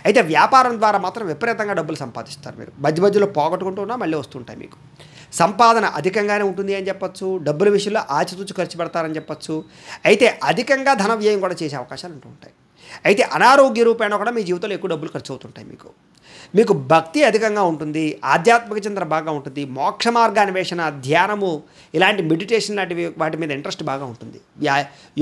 [SPEAKER 1] అయితే వ్యాపారం ద్వారా మాత్రం విపరీతంగా డబ్బులు సంపాదిస్తారు మీరు. మధ్యలో పోగొట్టుకుంటూ ఉన్నా మళ్ళీ వస్తుంటాయి మీకు. సంపాదన అధికంగానే ఉంటుంది అని చెప్పచ్చు. డబ్బుల విషయంలో ఆచితూచి ఖర్చు పెడతారని చెప్పచ్చు. అయితే అధికంగా ధన వ్యయం కూడా చేసే అవకాశాలు ఉంటూ ఉంటాయి. అయితే అనారోగ్య రూపేణ కూడా మీ జీవితంలో ఎక్కువ డబ్బులు ఖర్చు అవుతుంటాయి. మీకు భక్తి అధికంగా ఉంటుంది, ఆధ్యాత్మిక చింతన బాగా ఉంటుంది, మోక్ష మార్గాన్వేషణ, ధ్యానము, ఇలాంటి మెడిటేషన్ లాంటివి వాటి మీద ఇంట్రెస్ట్ బాగా ఉంటుంది.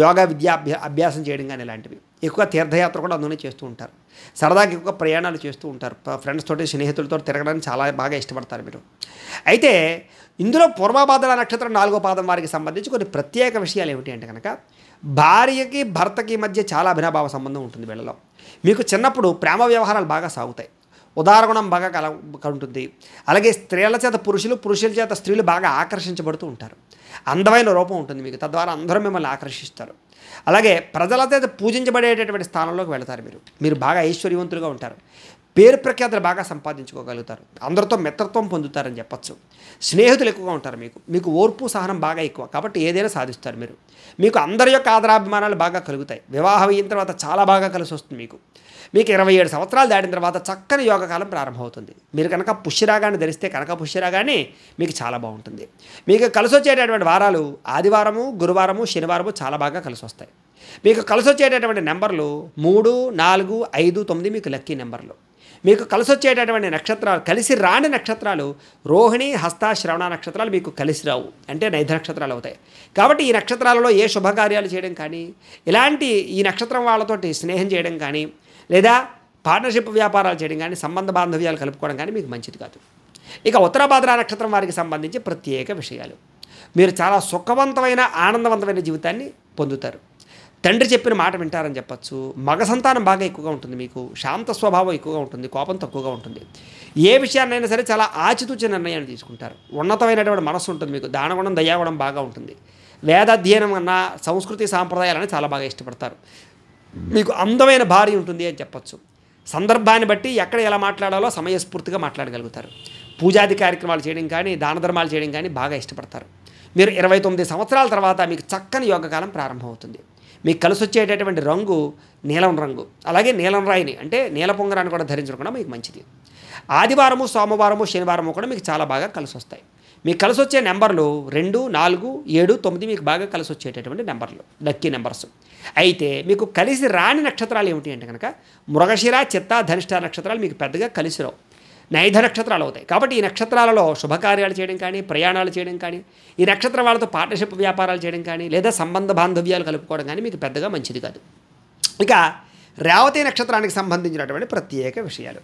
[SPEAKER 1] యోగా విద్యా అభ్యాసం చేయడం కానీ ఇలాంటివి. ఎక్కువ తీర్థయాత్ర కూడా అందులోనే చేస్తూ ఉంటారు. సరదాగా ఎక్కువ ప్రయాణాలు చేస్తూ ఉంటారు. ఫ్రెండ్స్ తోటి, స్నేహితులతో తిరగడానికి చాలా బాగా ఇష్టపడతారు మీరు. అయితే ఇందులో పూర్వభాద్ర నక్షత్రం 4వ పాదం వారికి సంబంధించి కొన్ని ప్రత్యేక విషయాలు ఏమిటి అంటే కనుక, భార్యకి భర్తకి మధ్య చాలా అభినభావ సంబంధం ఉంటుంది వీళ్ళలో. మీకు చిన్నప్పుడు ప్రేమ వ్యవహారాలు బాగా సాగుతాయి, ఉదారగుణం బాగా ఉంటుంది. అలాగే స్త్రీల చేత పురుషులు, పురుషుల చేత స్త్రీలు బాగా ఆకర్షించబడుతూ ఉంటారు. అందమైన రూపం ఉంటుంది మీకు, తద్వారా అందరూ మిమ్మల్ని ఆకర్షిస్తారు. అలాగే ప్రజల చేత పూజించబడేటటువంటి స్థానంలోకి వెళతారు. మీరు బాగా ఐశ్వర్యవంతులుగా ఉంటారు. పేరు ప్రఖ్యాతులు బాగా సంపాదించుకోగలుగుతారు. అందరితో మిత్రత్వం పొందుతారని చెప్పచ్చు. స్నేహితులు ఎక్కువగా ఉంటారు. మీకు ఓర్పు సహనం బాగా ఎక్కువ, కాబట్టి ఏదైనా సాధిస్తారు మీకు అందరి యొక్క ఆదరాభిమానాలు బాగా కలుగుతాయి. వివాహం అయిన తర్వాత చాలా బాగా కలిసి వస్తుంది. మీకు 27 సంవత్సరాలు దాటిన తర్వాత చక్కని యోగకాలం ప్రారంభమవుతుంది. మీరు కనుక పుష్యరాగాన్ని ధరిస్తే, కనుక పుష్యరాగాన్ని మీకు చాలా బాగుంటుంది. మీకు కలిసి వచ్చేటటువంటి వారాలు ఆదివారము, గురువారము, శనివారము చాలా బాగా కలిసి వస్తాయి. మీకు కలిసి వచ్చేటటువంటి నెంబర్లు 3, 4, 5, 9 మీకు లక్కీ నెంబర్లు. మీకు కలిసి వచ్చేటటువంటి నక్షత్రాలు, కలిసి రాని నక్షత్రాలు రోహిణి, హస్త, శ్రవణ నక్షత్రాలు మీకు కలిసి రావు, అంటే నైధ నక్షత్రాలు అవుతాయి. కాబట్టి ఈ నక్షత్రాలలో ఏ శుభకార్యాలు చేయడం కానీ, ఇలాంటి ఈ నక్షత్రం వాళ్ళతోటి స్నేహం చేయడం కానీ, లేదా పార్ట్నర్షిప్ వ్యాపారాలు చేయడం కానీ, సంబంధ బాంధవ్యాలు కలుపుకోవడం కానీ మీకు మంచిది కాదు. ఇక ఉత్తరాభాద్ర నక్షత్రం వారికి సంబంధించి ప్రత్యేక విషయాలు. మీరు చాలా సుఖవంతమైన, ఆనందవంతమైన జీవితాన్ని పొందుతారు. తండ్రి చెప్పిన మాట వింటారని చెప్పచ్చు. మగ సంతానం బాగా ఎక్కువగా ఉంటుంది. మీకు శాంత స్వభావం ఎక్కువగా ఉంటుంది, కోపం తక్కువగా ఉంటుంది. ఏ విషయాన్నైనా సరే చాలా ఆచితూచి నిర్ణయాలు తీసుకుంటారు. ఉన్నతమైనటువంటి మనస్సు ఉంటుంది మీకు. దానగుణం, దయాగుణం బాగా ఉంటుంది. వేదాధ్యయనం అన్న, సంస్కృతి సాంప్రదాయాలని చాలా బాగా ఇష్టపడతారు. మీకు అందమైన భార్య ఉంటుంది అని చెప్పచ్చు. సందర్భాన్ని బట్టి ఎక్కడ ఎలా మాట్లాడాలో సమయస్ఫూర్తిగా మాట్లాడగలుగుతారు. పూజాది కార్యక్రమాలు చేయడం కానీ, దాన ధర్మాలు చేయడం కానీ బాగా ఇష్టపడతారు. మీరు 29 సంవత్సరాల తర్వాత మీకు చక్కని యోగకాలం ప్రారంభమవుతుంది. మీకు కలిసి వచ్చేటటువంటి రంగు నీలం రంగు. అలాగే నీలం రాయిని, అంటే నీల పొంగరాన్ని కూడా ధరించడం కూడా మీకు మంచిది. ఆదివారము, సోమవారము, శనివారము కూడా మీకు చాలా బాగా కలిసి వస్తాయి. మీకు కలిసి వచ్చే నెంబర్లు 2, 4, 7, 9 మీకు బాగా కలిసి వచ్చేటటువంటి నెంబర్లు, లక్కీ నెంబర్స్. అయితే మీకు కలిసి రాని నక్షత్రాలు ఏమిటి అంటే కనుక, మృగశిర, చిత్త, ధనిష్ట నక్షత్రాలు మీకు పెద్దగా కలిసి రావు, నైధ నక్షత్రాలు అవుతాయి. కాబట్టి ఈ నక్షత్రాలలో శుభకార్యాలు చేయడం కానీ, ప్రయాణాలు చేయడం కానీ, ఈ నక్షత్రం వాళ్ళతో పార్ట్నర్షిప్ వ్యాపారాలు చేయడం కానీ, లేదా సంబంధ బాంధవ్యాలు కలుపుకోవడం కానీ మీకు పెద్దగా మంచిది కాదు. ఇక రేవతి నక్షత్రానికి సంబంధించినటువంటి ప్రత్యేక విషయాలు.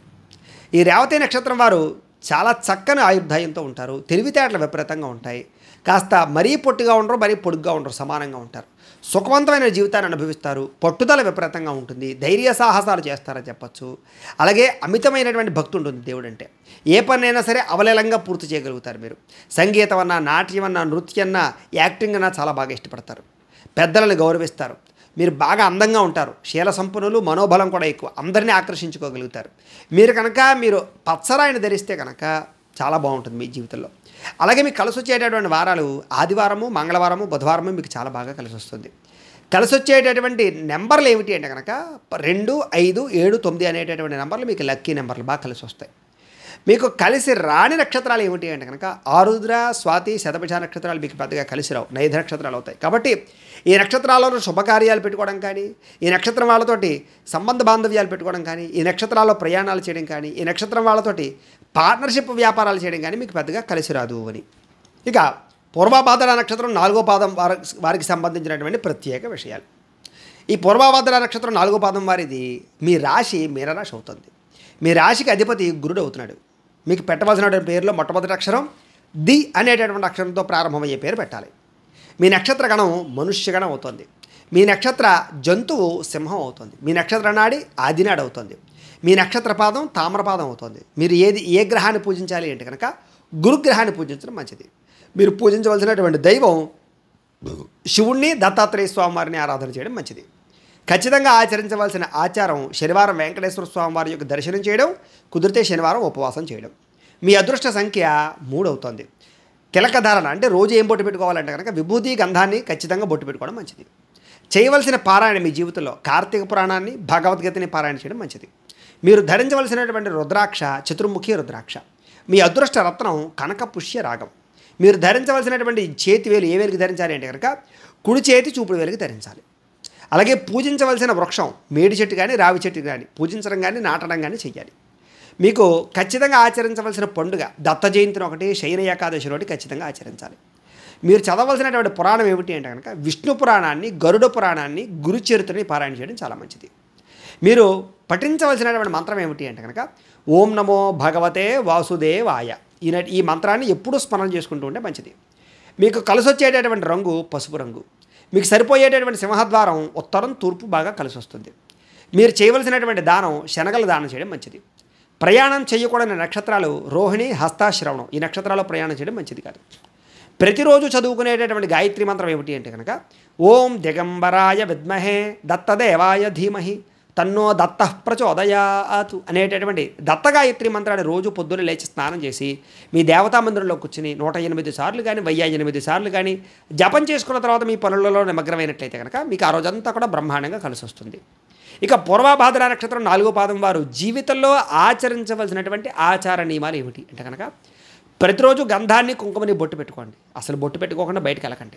[SPEAKER 1] ఈ రేవతి నక్షత్రం వారు చాలా చక్కని ఆయుర్దాయంతో ఉంటారు. తెలివితేటలు విపరీతంగా ఉంటాయి. కాస్త మరీ పొట్టిగా ఉండరు, మరీ పొడుగ్గా ఉండరు, సమానంగా ఉంటారు. సుఖవంతమైన జీవితాన్ని అనుభవిస్తారు. పట్టుదల విపరీతంగా ఉంటుంది. ధైర్య సాహసాలు చేస్తారని చెప్పచ్చు. అలాగే అమితమైనటువంటి భక్తి ఉంటుంది దేవుడు అంటే. ఏ పనైనా సరే అవలేలంగా పూర్తి చేయగలుగుతారు. మీరు సంగీతం అన్నా, నాట్యం అన్నా, నృత్యం అన్నా, యాక్టింగ్ అన్నా చాలా బాగా ఇష్టపడతారు. పెద్దలను గౌరవిస్తారు. మీరు బాగా అందంగా ఉంటారు. శీల సంపన్నులు, మనోబలం కూడా ఎక్కువ, అందరినీ ఆకర్షించుకోగలుగుతారు. మీరు పచ్చరాయిని ధరిస్తే కనుక చాలా బాగుంటుంది మీ జీవితంలో. అలాగే మీకు కలిసి వచ్చేటటువంటి వారాలు ఆదివారము, మంగళవారము, బుధవారము మీకు చాలా బాగా కలిసి వస్తుంది. కలిసి వచ్చేటటువంటి నెంబర్లు ఏమిటి అంటే కనుక 2, 5, 7, 9 అనేటటువంటి నెంబర్లు మీకు లక్కీ నెంబర్లు బాగా కలిసి వస్తాయి. మీకు కలిసి రాని నక్షత్రాలు ఏమిటి అంటే కనుక ఆరుద్ర, స్వాతి, శతభిష నక్షత్రాలు మీకు పెద్దగా కలిసి రావు, నైధ నక్షత్రాలు అవుతాయి. కాబట్టి ఈ నక్షత్రాలలో శుభకార్యాలు పెట్టుకోవడం కానీ, ఈ నక్షత్రం వాళ్ళతోటి సంబంధ బాంధవ్యాలు పెట్టుకోవడం కానీ, ఈ నక్షత్రాల్లో ప్రయాణాలు చేయడం కానీ, ఈ నక్షత్రం వాళ్ళతోటి పార్ట్నర్షిప్ వ్యాపారాలు చేయడం కానీ మీకు పెద్దగా కలిసి రాదు అని. ఇక పూర్వభాద్ర నక్షత్రం 4వ పాదం వారికి సంబంధించినటువంటి ప్రత్యేక విషయాలు. ఈ పూర్వభాద్ర నక్షత్రం 4వ పాదం వారిది మీ రాశి మీనరాశి అవుతుంది. మీ రాశికి అధిపతి గురుడు అవుతున్నాడు. మీకు పెట్టవలసినటువంటి పేరులో మొట్టమొదటి అక్షరం ది అనేటటువంటి అక్షరంతో ప్రారంభమయ్యే పేరు పెట్టాలి. మీ నక్షత్ర గణం మనుష్యగణం అవుతుంది. మీ నక్షత్ర జంతువు సింహం అవుతుంది. మీ నక్షత్ర నాడి ఆదినాడు అవుతుంది. మీ నక్షత్ర పాదం తామ్రపాదం అవుతుంది. మీరు ఏ గ్రహాన్ని పూజించాలి అంటే కనుక గురుగ్రహాన్ని పూజించడం మంచిది. మీరు పూజించవలసినటువంటి దైవం శివుణ్ణి, దత్తాత్రేయ స్వామివారిని ఆరాధన చేయడం మంచిది. ఖచ్చితంగా ఆచరించవలసిన ఆచారం శనివారం వెంకటేశ్వర స్వామి వారి యొక్క దర్శనం చేయడం, కుదిరితే శనివారం ఉపవాసం చేయడం. మీ అదృష్ట సంఖ్య 3 అవుతుంది. కిలక ధారణ అంటే రోజు ఏం బొట్టు పెట్టుకోవాలంటే కనుక విభూతి గంధాన్ని ఖచ్చితంగా బొట్టు పెట్టుకోవడం మంచిది. చేయవలసిన పారాయణ మీ జీవితంలో కార్తీక పురాణాన్ని, భగవద్గీతని పారాయణ చేయడం మంచిది. మీరు ధరించవలసినటువంటి రుద్రాక్ష చతుర్ముఖి రుద్రాక్ష. మీ అదృష్ట రత్నం కనక పుష్య రాగం. మీరు ధరించవలసినటువంటి చేతి వేలు ఏ వేలికి ధరించాలి అంటే కనుక కుడి చేతి చూపుడు వేలికి ధరించాలి. అలాగే పూజించవలసిన వృక్షం మేడి చెట్టు కానీ రావి చెట్టు కానీ పూజించడం కానీ నాటడం కానీ చెయ్యాలి. మీకు ఖచ్చితంగా ఆచరించవలసిన పండుగ దత్త జయంతిని ఒకటి, శయన ఏకాదశి ఒకటి ఖచ్చితంగా ఆచరించాలి. మీరు చదవలసినటువంటి పురాణం ఏమిటి అంటే కనుక విష్ణు పురాణాన్ని, గరుడ పురాణాన్ని, గురుచరిత్రని పారాయణ చేయడం చాలా మంచిది. మీరు పఠించవలసినటువంటి మంత్రం ఏమిటి అంటే కనుక ఓం నమో భగవతే వాసుదేవాయ. ఈ మంత్రాన్ని ఎప్పుడూ స్మరణ చేసుకుంటూ ఉంటే మంచిది. మీకు కలిసి వచ్చేటటువంటి రంగు పసుపు రంగు. మీకు సరిపోయేటటువంటి సింహద్వారం ఉత్తరం, తూర్పు బాగా కలిసి వస్తుంది. మీరు చేయవలసినటువంటి దానం శనగల దానం చేయడం మంచిది. ప్రయాణం చేయకూడని నక్షత్రాలు రోహిణి, హస్త, శ్రవణం. ఈ నక్షత్రాల్లో ప్రయాణం చేయడం మంచిది కాదు. ప్రతిరోజు చదువుకునేటటువంటి గాయత్రి మంత్రం ఏమిటి అంటే కనుక ఓం దిగంబరాయ విద్మహే దత్తదేవాయ ధీమహి తన్నో దత్త ప్రచోదయాతు అనేటటువంటి దత్త గాయత్రి మంత్రాన్ని రోజు పొద్దున్న లేచి స్నానం చేసి మీ దేవతా మందిరంలో కూర్చుని 108 సార్లు కానీ 1008 సార్లు కానీ జపం చేసుకున్న తర్వాత మీ పనులలో నిమగ్నమైనట్లయితే కనుక మీకు ఆ రోజంతా కూడా బ్రహ్మాండంగా కలిసి వస్తుంది. ఇక పూర్వభాద్ర నక్షత్రం 4వ పాదం వారు జీవితంలో ఆచరించవలసినటువంటి ఆచార నియమాలు ఏమిటి అంటే కనుక ప్రతిరోజు గంధాన్ని, కుంకుమని బొట్టు పెట్టుకోండి. అసలు బొట్టు పెట్టుకోకుండా బయటకు వెళ్ళకండి.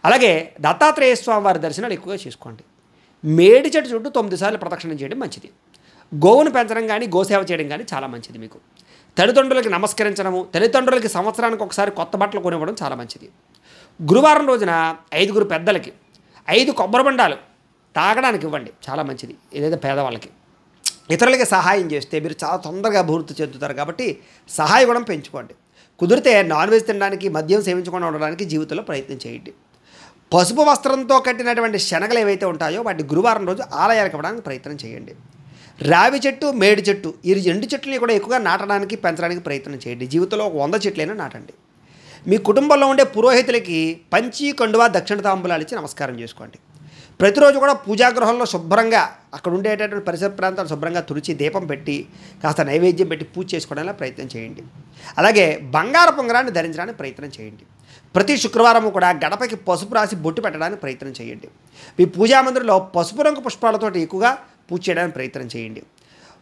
[SPEAKER 1] అలాగే దత్తాత్రేయ స్వామి వారి దర్శనాలు ఎక్కువగా చేసుకోండి. మేడి చెట్టు చుట్టూ 9 సార్లు ప్రదక్షిణం చేయడం మంచిది. గోవును పెంచడం కానీ, గోసేవ చేయడం కానీ చాలా మంచిది. మీకు తల్లిదండ్రులకి నమస్కరించడము, తల్లిదండ్రులకి సంవత్సరానికి ఒకసారి కొత్త బట్టలు కొనివ్వడం చాలా మంచిది. గురువారం రోజున 5 పెద్దలకి 5 కొబ్బరి బొండాలు తాగడానికి ఇవ్వండి, చాలా మంచిది. ఏదైతే పేదవాళ్ళకి ఇతరులకి సహాయం చేస్తే మీరు చాలా తొందరగా అభివృద్ధి చెందుతారు. కాబట్టి సహాయ గుణం పెంచుకోండి. కుదిరితే నాన్ వెజ్ తినడానికి, మద్యం సేవించకుండా ఉండడానికి జీవితంలో ప్రయత్నం చేయండి. పసుపు వస్త్రంతో కట్టినటువంటి శనగలు ఏవైతే ఉంటాయో వాటి గురువారం రోజు ఆలయాలకు ఇవ్వడానికి ప్రయత్నం చేయండి. రావి చెట్టు, మేడి చెట్టు ఈ 2 చెట్లని కూడా ఎక్కువగా నాటడానికి, పెంచడానికి ప్రయత్నం చేయండి. జీవితంలో 100 చెట్లైనా నాటండి. మీ కుటుంబంలో ఉండే పురోహితులకి పంచి, కండువా, దక్షిణ తాంబూలాలు ఇచ్చి నమస్కారం చేసుకోండి. ప్రతిరోజు కూడా పూజాగృహంలో శుభ్రంగా అక్కడ ఉండేటటువంటి పరిసర ప్రాంతాలు శుభ్రంగా తుడిచి దీపం పెట్టి కాస్త నైవేద్యం పెట్టి పూజ చేసుకోవడానికి ప్రయత్నం చేయండి. అలాగే బంగారు పొంగరాన్ని ధరించడానికి ప్రయత్నం చేయండి. ప్రతి శుక్రవారం కూడా గడపకి పసుపు రాసి బొట్టు పెట్టడానికి ప్రయత్నం చేయండి. మీ పూజా మందిరంలో పసుపు రంగు పుష్పాలతో ఎక్కువగా పూజ చేయడానికి ప్రయత్నం చేయండి.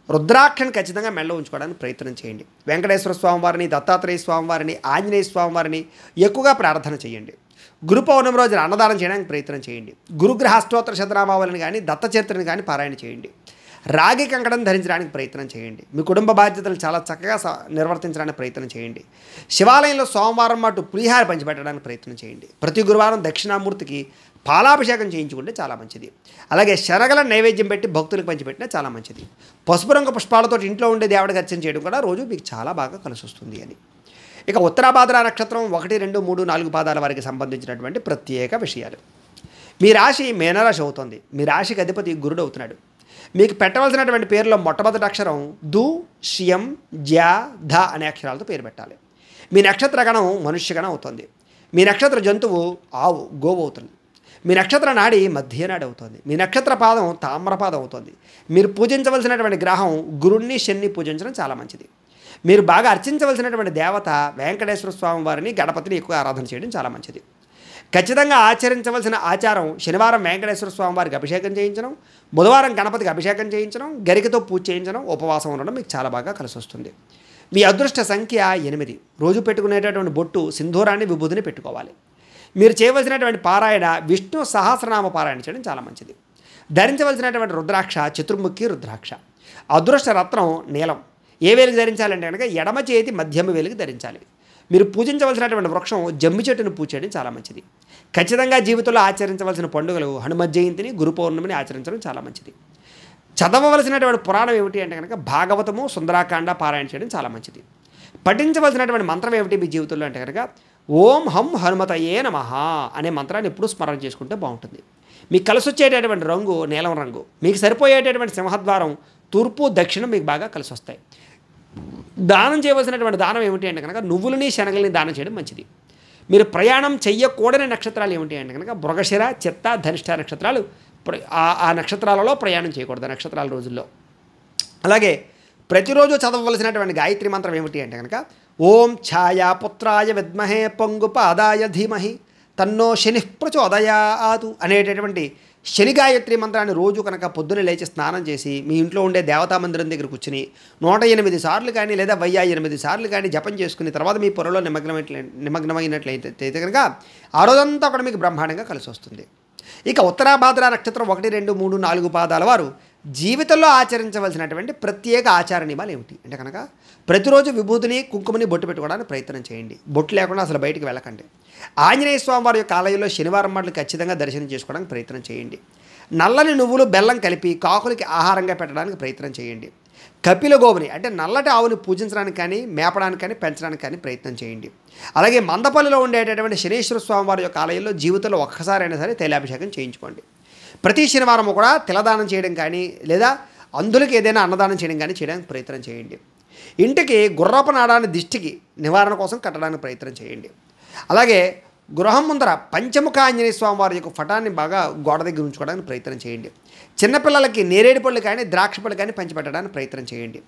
[SPEAKER 1] రుద్రాక్షని ఖచ్చితంగా మెడలో ఉంచుకోవడానికి ప్రయత్నం చేయండి. వెంకటేశ్వర స్వామి వారిని, దత్తాత్రేయ స్వామి వారిని, ఆంజనేయ స్వామి వారిని ఎక్కువగా ప్రార్థన చేయండి. గురు పౌర్ణమి రోజున అన్నదానం చేయడానికి ప్రయత్నం చేయండి. గురుగ్రహ స్తోత్ర శతనామావళిని కానీ, దత్త చరిత్రని కానీ పారాయణ చేయండి. రాగి కంకణం ధరించడానికి ప్రయత్నం చేయండి. మీ కుటుంబ బాధ్యతలు చాలా చక్కగా నిర్వర్తించడానికి ప్రయత్నం చేయండి. శివాలయంలో సోమవారం మాటు పులిహార పంచిపెట్టడానికి ప్రయత్నం చేయండి. ప్రతి గురువారం దక్షిణామూర్తికి పాలాభిషేకం చేయించుకుంటే చాలా మంచిది. అలాగే శనగల నైవేద్యం పెట్టి భక్తులకు పంచిపెట్టినా చాలా మంచిది. పసుపు రంగు పుష్పాలతో ఇంట్లో ఉండే దేవుడికి అర్చన చేయడం కూడా రోజు మీకు చాలా బాగా కలిసి వస్తుంది అని. ఇక ఉత్తరాభాద్ర నక్షత్రం 1, 2, 3, 4 పాదాల వారికి సంబంధించినటువంటి ప్రత్యేక విషయాలు. మీ రాశి మీనరాశి అవుతుంది. మీ రాశికి అధిపతి గురుడు అవుతున్నాడు. మీకు పెట్టవలసినటువంటి పేరులో మొట్టమొదటి అక్షరం దు, షియం, జ్యా, ధ అనే అక్షరాలతో పేరు పెట్టాలి. మీ నక్షత్ర గణం మనుష్యగణం అవుతుంది. మీ నక్షత్ర జంతువు ఆవు, గోవు అవుతుంది. మీ నక్షత్ర నాడి మధ్యనాడి అవుతుంది. మీ నక్షత్ర పాదం తామ్రపాదం అవుతుంది. మీరు పూజించవలసినటువంటి గ్రహం గురుణ్ణి, శని పూజించడం చాలా మంచిది. మీరు బాగా అర్చించవలసినటువంటి దేవత వెంకటేశ్వర స్వామి వారిని, గణపతిని ఎక్కువ ఆరాధన చేయడం చాలా మంచిది. ఖచ్చితంగా ఆచరించవలసిన ఆచారం శనివారం వెంకటేశ్వర స్వామి వారికి అభిషేకం చేయించడం, బుధవారం గణపతికి అభిషేకం చేయించడం, గరికతో పూజ చేయించడం, ఉపవాసం ఉండడం మీకు చాలా బాగా కలిసి వస్తుంది. మీ అదృష్ట సంఖ్య 8. రోజు పెట్టుకునేటటువంటి బొట్టు సింధూరాన్ని, విభూతిని పెట్టుకోవాలి. మీరు చేయవలసినటువంటి పారాయణ విష్ణు సహస్రనామ పారాయణ చేయడం చాలా మంచిది. ధరించవలసినటువంటి రుద్రాక్ష చతుర్ముఖి రుద్రాక్ష. అదృష్ట రత్నం నీలం. ఏ వేలికి ధరించాలంటే కనుక ఎడమ చేతి మధ్యమ వేలికి ధరించాలి. మీరు పూజించవలసినటువంటి వృక్షం జమ్మి చెట్టును పూజ చేయడం చాలా మంచిది. ఖచ్చితంగా జీవితంలో ఆచరించవలసిన పండుగలు హనుమత్ జయంతిని, గురు పౌర్ణమిని ఆచరించడం చాలా మంచిది. చదవవలసినటువంటి పురాణం ఏమిటి అంటే కనుక భాగవతము, సుందరాకాండ పారాయణ చేయడం చాలా మంచిది. పఠించవలసినటువంటి మంత్రం ఏమిటి మీ జీవితంలో అంటే కనుక ఓం హం హనుమతయే నమః అనే మంత్రాన్ని ఎప్పుడూ స్మరణ చేసుకుంటే బాగుంటుంది. మీకు కలిసి వచ్చేటటువంటి రంగు నీలం రంగు. మీకు సరిపోయేటటువంటి సింహద్వారం తూర్పు, దక్షిణం మీకు బాగా కలిసి వస్తాయి. దానం చేయవలసినటువంటి దానం ఏమిటి అంటే కనుక నువ్వులని, శనగల్ని దానం చేయడం మంచిది. మీరు ప్రయాణం చెయ్యకూడని నక్షత్రాలు ఏమిటి అంటే కనుక మృగశిర, చిత్త, ధనిష్ట నక్షత్రాలు. ఆ నక్షత్రాలలో ప్రయాణం చేయకూడదు నక్షత్రాల రోజుల్లో. అలాగే ప్రతిరోజు చదవవలసినటువంటి గాయత్రి మంత్రం ఏమిటి అంటే కనుక ఓం ఛాయాపుత్రాయ విద్మహే పొంగుపాదాయ ధీమహి తన్నో శని ప్రచోదయాతు అనేటటువంటి శని గాయత్రి మంత్రాన్ని రోజు కనుక పొద్దున్న లేచి స్నానం చేసి మీ ఇంట్లో ఉండే దేవతా మందిరం దగ్గర కూర్చుని 108 సార్లు కానీ లేదా 1008 సార్లు కానీ జపం చేసుకుని తర్వాత మీ పొరలో నిమగ్నమైనట్లయితే కనుక ఆ రోజంతా కూడా మీకు బ్రహ్మాండంగా కలిసి వస్తుంది. ఇక ఉత్తరాభాద్ర నక్షత్రం 1, 2, 3, 4 పాదాల వారు జీవితంలో ఆచరించవలసినటువంటి ప్రత్యేక ఆచార నియమాలు ఏమిటి అంటే కనుక ప్రతిరోజు విభూతిని కుంకుమని బొట్టు పెట్టుకోవడానికి ప్రయత్నం చేయండి. బొట్టు లేకుండా అసలు బయటికి వెళ్ళకండి. ఆంజనేయ స్వామి వారి యొక్క ఆలయంలో శనివారం మాటలు ఖచ్చితంగా దర్శనం చేసుకోవడానికి ప్రయత్నం చేయండి. నల్లని నువ్వులు బెల్లం కలిపి కాకులకి ఆహారంగా పెట్టడానికి ప్రయత్నం చేయండి. కపిల గోవుని అంటే నల్లటి ఆవుని పూజించడానికి కానీ మేపడానికి కానీ పెంచడానికి కానీ ప్రయత్నం చేయండి. అలాగే మందపల్లిలో ఉండేటటువంటి శనీశ్వర స్వామి వారి యొక్క ఆలయంలో జీవితంలో ఒక్కసారైనా సరే తైలాభిషేకం చేయించుకోండి. ప్రతి శనివారం కూడా తిలదానం చేయడం కానీ లేదా అంధులకి ఏదైనా అన్నదానం చేయడం కానీ చేయడానికి ప్రయత్నం చేయండి. ఇంటికి గుర్రపు నాడాన్ని దిష్టికి నివారణ కోసం కట్టడానికి ప్రయత్నం చేయండి. అలాగే గృహం ముందర పంచముఖ ఆంజనేయ స్వామి వారి యొక్క ఫటాన్ని బాగా గోడ దగ్గర ఉంచుకోవడానికి ప్రయత్నం చేయండి. చిన్నపిల్లలకి నేరేడు పళ్ళు కానీ ద్రాక్ష పళ్ళు కానీ పంచిపెట్టడానికి ప్రయత్నం చేయండి.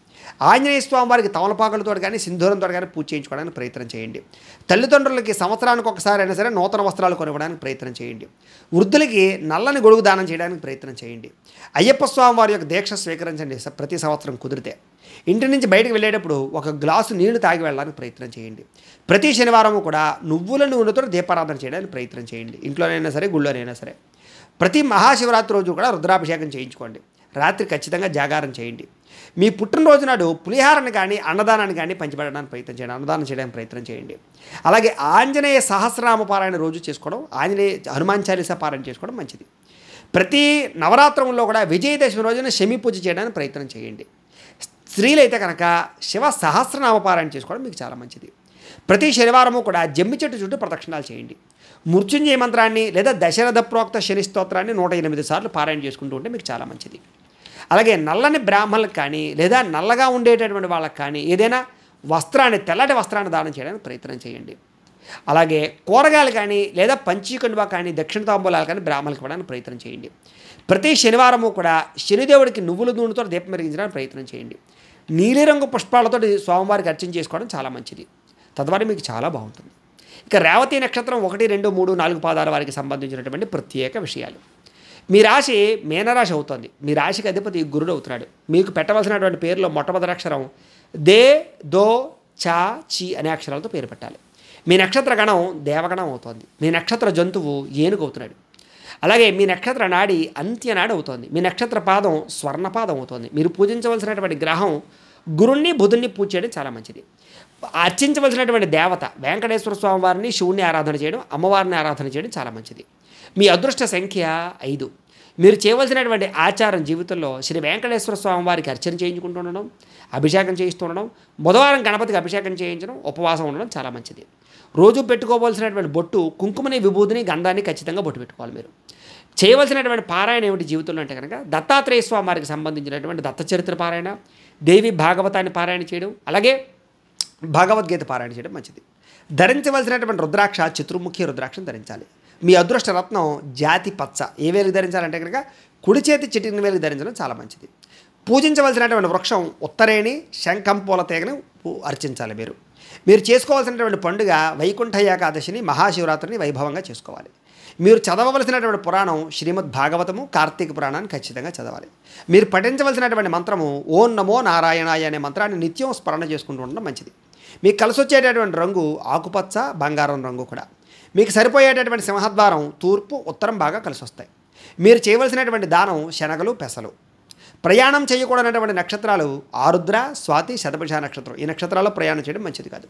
[SPEAKER 1] ఆంజనేయ స్వామి వారికి తమలపాకులతో కానీ సింధూరంతో కానీ పూజ చేయించుకోవడానికి ప్రయత్నం చేయండి. తల్లిదండ్రులకి సంవత్సరానికి ఒకసారి అయినా సరే నూతన వస్త్రాలు కొనివ్వడానికి ప్రయత్నం చేయండి. వృద్ధులకి నల్లని గొడుగు దానం చేయడానికి ప్రయత్నం చేయండి. అయ్యప్ప స్వామి వారి యొక్క దీక్ష స్వీకరించండి ప్రతి సంవత్సరం కుదిరితే. ఇంటి నుంచి బయటకు వెళ్ళేటప్పుడు ఒక గ్లాసు నీళ్లు తాగి వెళ్ళడానికి ప్రయత్నం చేయండి. ప్రతి శనివారం కూడా నువ్వుల నూనెతో దీపారాధన చేయడానికి ప్రయత్నం చేయండి. ఇంట్లోనైనా సరే గుళ్ళోనైనా సరే. ప్రతి మహాశివరాత్రి రోజు కూడా రుద్రాభిషేకం చేయించుకోండి. రాత్రి ఖచ్చితంగా జాగారం చేయండి. మీ పుట్టినరోజు నాడు పులిహారాన్ని కానీ అన్నదానాన్ని కానీ పంచిపెట్టడానికి ప్రయత్నం చేయండి. అన్నదానం చేయడానికి ప్రయత్నం చేయండి. అలాగే ఆంజనేయ సహస్రనామ పారాయణ రోజు చేసుకోవడం, హనుమాన్ చాలీసా పారాయణ చేసుకోవడం మంచిది. ప్రతి నవరాత్రంలో కూడా విజయదశమి రోజున శమి పూజ చేయడానికి ప్రయత్నం చేయండి. స్త్రీలైతే కనుక శివ సహస్రనామ పారాయణ చేసుకోవడం మీకు చాలా మంచిది. ప్రతి శనివారము కూడా జమ్మి చెట్టు చుట్టూ ప్రదక్షిణాలు చేయండి. మృత్యుంజయ మంత్రాన్ని లేదా దశరథ ప్రోక్త శని స్తోత్రాన్ని 108 సార్లు పారాయణ చేసుకుంటూ ఉంటే మీకు చాలా మంచిది. అలాగే నల్లని బ్రాహ్మణులకు కానీ లేదా నల్లగా ఉండేటటువంటి వాళ్ళకి కానీ ఏదైనా వస్త్రాన్ని తెల్లటి వస్త్రాన్ని దానం చేయడానికి ప్రయత్నం చేయండి. అలాగే కూరగాయలు కానీ లేదా పంచీకండువా కానీ దక్షిణ తాంబూలాలు కానీ బ్రాహ్మణులకు ఇవ్వడానికి ప్రయత్నం చేయండి. ప్రతి శనివారము కూడా శనిదేవుడికి నువ్వుల నూనెతో దీపం వెలిగించడానికి ప్రయత్నం చేయండి. నీలిరంగు పుష్పాలతో స్వామివారికి అర్చన చేసుకోవడం చాలా మంచిది. తద్వారా మీకు చాలా బాగుంటుంది. ఇక రేవతి నక్షత్రం 1, 2, 3, 4 పాదాల వారికి సంబంధించినటువంటి ప్రత్యేక విషయాలు. మీ రాశి మీనరాశి అవుతుంది. మీ రాశికి అధిపతి గురుడు అవుతున్నాడు. మీకు పెట్టవలసినటువంటి పేరులో మొట్టమొదటి అక్షరం దే, దో, చా, చి అనే అక్షరాలతో పేరు పెట్టాలి. మీ నక్షత్ర గణం దేవగణం అవుతుంది. మీ నక్షత్ర జంతువు ఏనుగు అవుతున్నాడు. అలాగే మీ నక్షత్ర నాడి అంత్యనాడి అవుతుంది. మీ నక్షత్ర పాదం స్వర్ణపాదం అవుతుంది. మీరు పూజించవలసినటువంటి గ్రహం గురుణ్ణి బుధుణ్ణి పూజ చేయడం చాలా మంచిది. అర్చించవలసినటువంటి దేవత వెంకటేశ్వర స్వామి వారిని శివుణ్ణి ఆరాధన చేయడం, అమ్మవారిని ఆరాధన చేయడం చాలా మంచిది. మీ అదృష్ట సంఖ్య 5. మీరు చేయవలసినటువంటి ఆచారం జీవితంలో శ్రీ వెంకటేశ్వర స్వామి వారికి అర్చన చేయించుకుంటూ ఉండడం, అభిషేకం చేయిస్తూ ఉండడం, బుధవారం గణపతికి అభిషేకం చేయించడం, ఉపవాసం ఉండడం చాలా మంచిది. రోజు పెట్టుకోవాల్సినటువంటి బొట్టు కుంకుమని, విభూతిని, గంధాన్ని ఖచ్చితంగా బొట్టు పెట్టుకోవాలి. మీరు చేయవలసినటువంటి పారాయణ ఏమిటి జీవితంలో అంటే కనుక దత్తాత్రేయ స్వామి వారికి సంబంధించినటువంటి దత్త చరిత్ర పారాయణ, దేవి భాగవతాన్ని పారాయణ చేయడం, అలాగే భగవద్గీత పారాయణ చేయడం మంచిది. ధరించవలసినటువంటి రుద్రాక్ష చతుర్ముఖి రుద్రాక్షను ధరించాలి. మీ అదృష్ట రత్నం జాతి పచ్చ. ఏ వేలికి ధరించాలంటే కనుక కుడి చేతి చిటికిన వేలికి ధరించడం చాలా మంచిది. పూజించవలసినటువంటి వృక్షం ఉత్తరేణి, శంఖం పూల తీగను అర్చించాలి. మీరు చేసుకోవాల్సినటువంటి పండుగ వైకుంఠ ఏకాదశిని, మహాశివరాత్రిని వైభవంగా చేసుకోవాలి. మీరు చదవవలసినటువంటి పురాణం శ్రీమద్ భాగవతము, కార్తీక పురాణాన్ని ఖచ్చితంగా చదవాలి. మీరు పఠించవలసినటువంటి మంత్రము ఓం నమో నారాయణాయ అనే మంత్రాన్ని నిత్యం స్మరణ చేసుకుంటూ ఉండడం మంచిది. మీకు కలిసి వచ్చేటటువంటి రంగు ఆకుపచ్చ, బంగారం రంగు కూడా. మీకు సరిపోయేటటువంటి సింహద్వారం తూర్పు, ఉత్తరం బాగా కలిసి వస్తాయి. మీరు చేయవలసినటువంటి దానం శనగలు, పెసలు. ప్రయాణం చేయకూడనటువంటి నక్షత్రాలు ఆరుద్ర, స్వాతి, శతభిష నక్షత్రం. ఈ నక్షత్రాల్లో ప్రయాణం చేయడం మంచిది కాదు.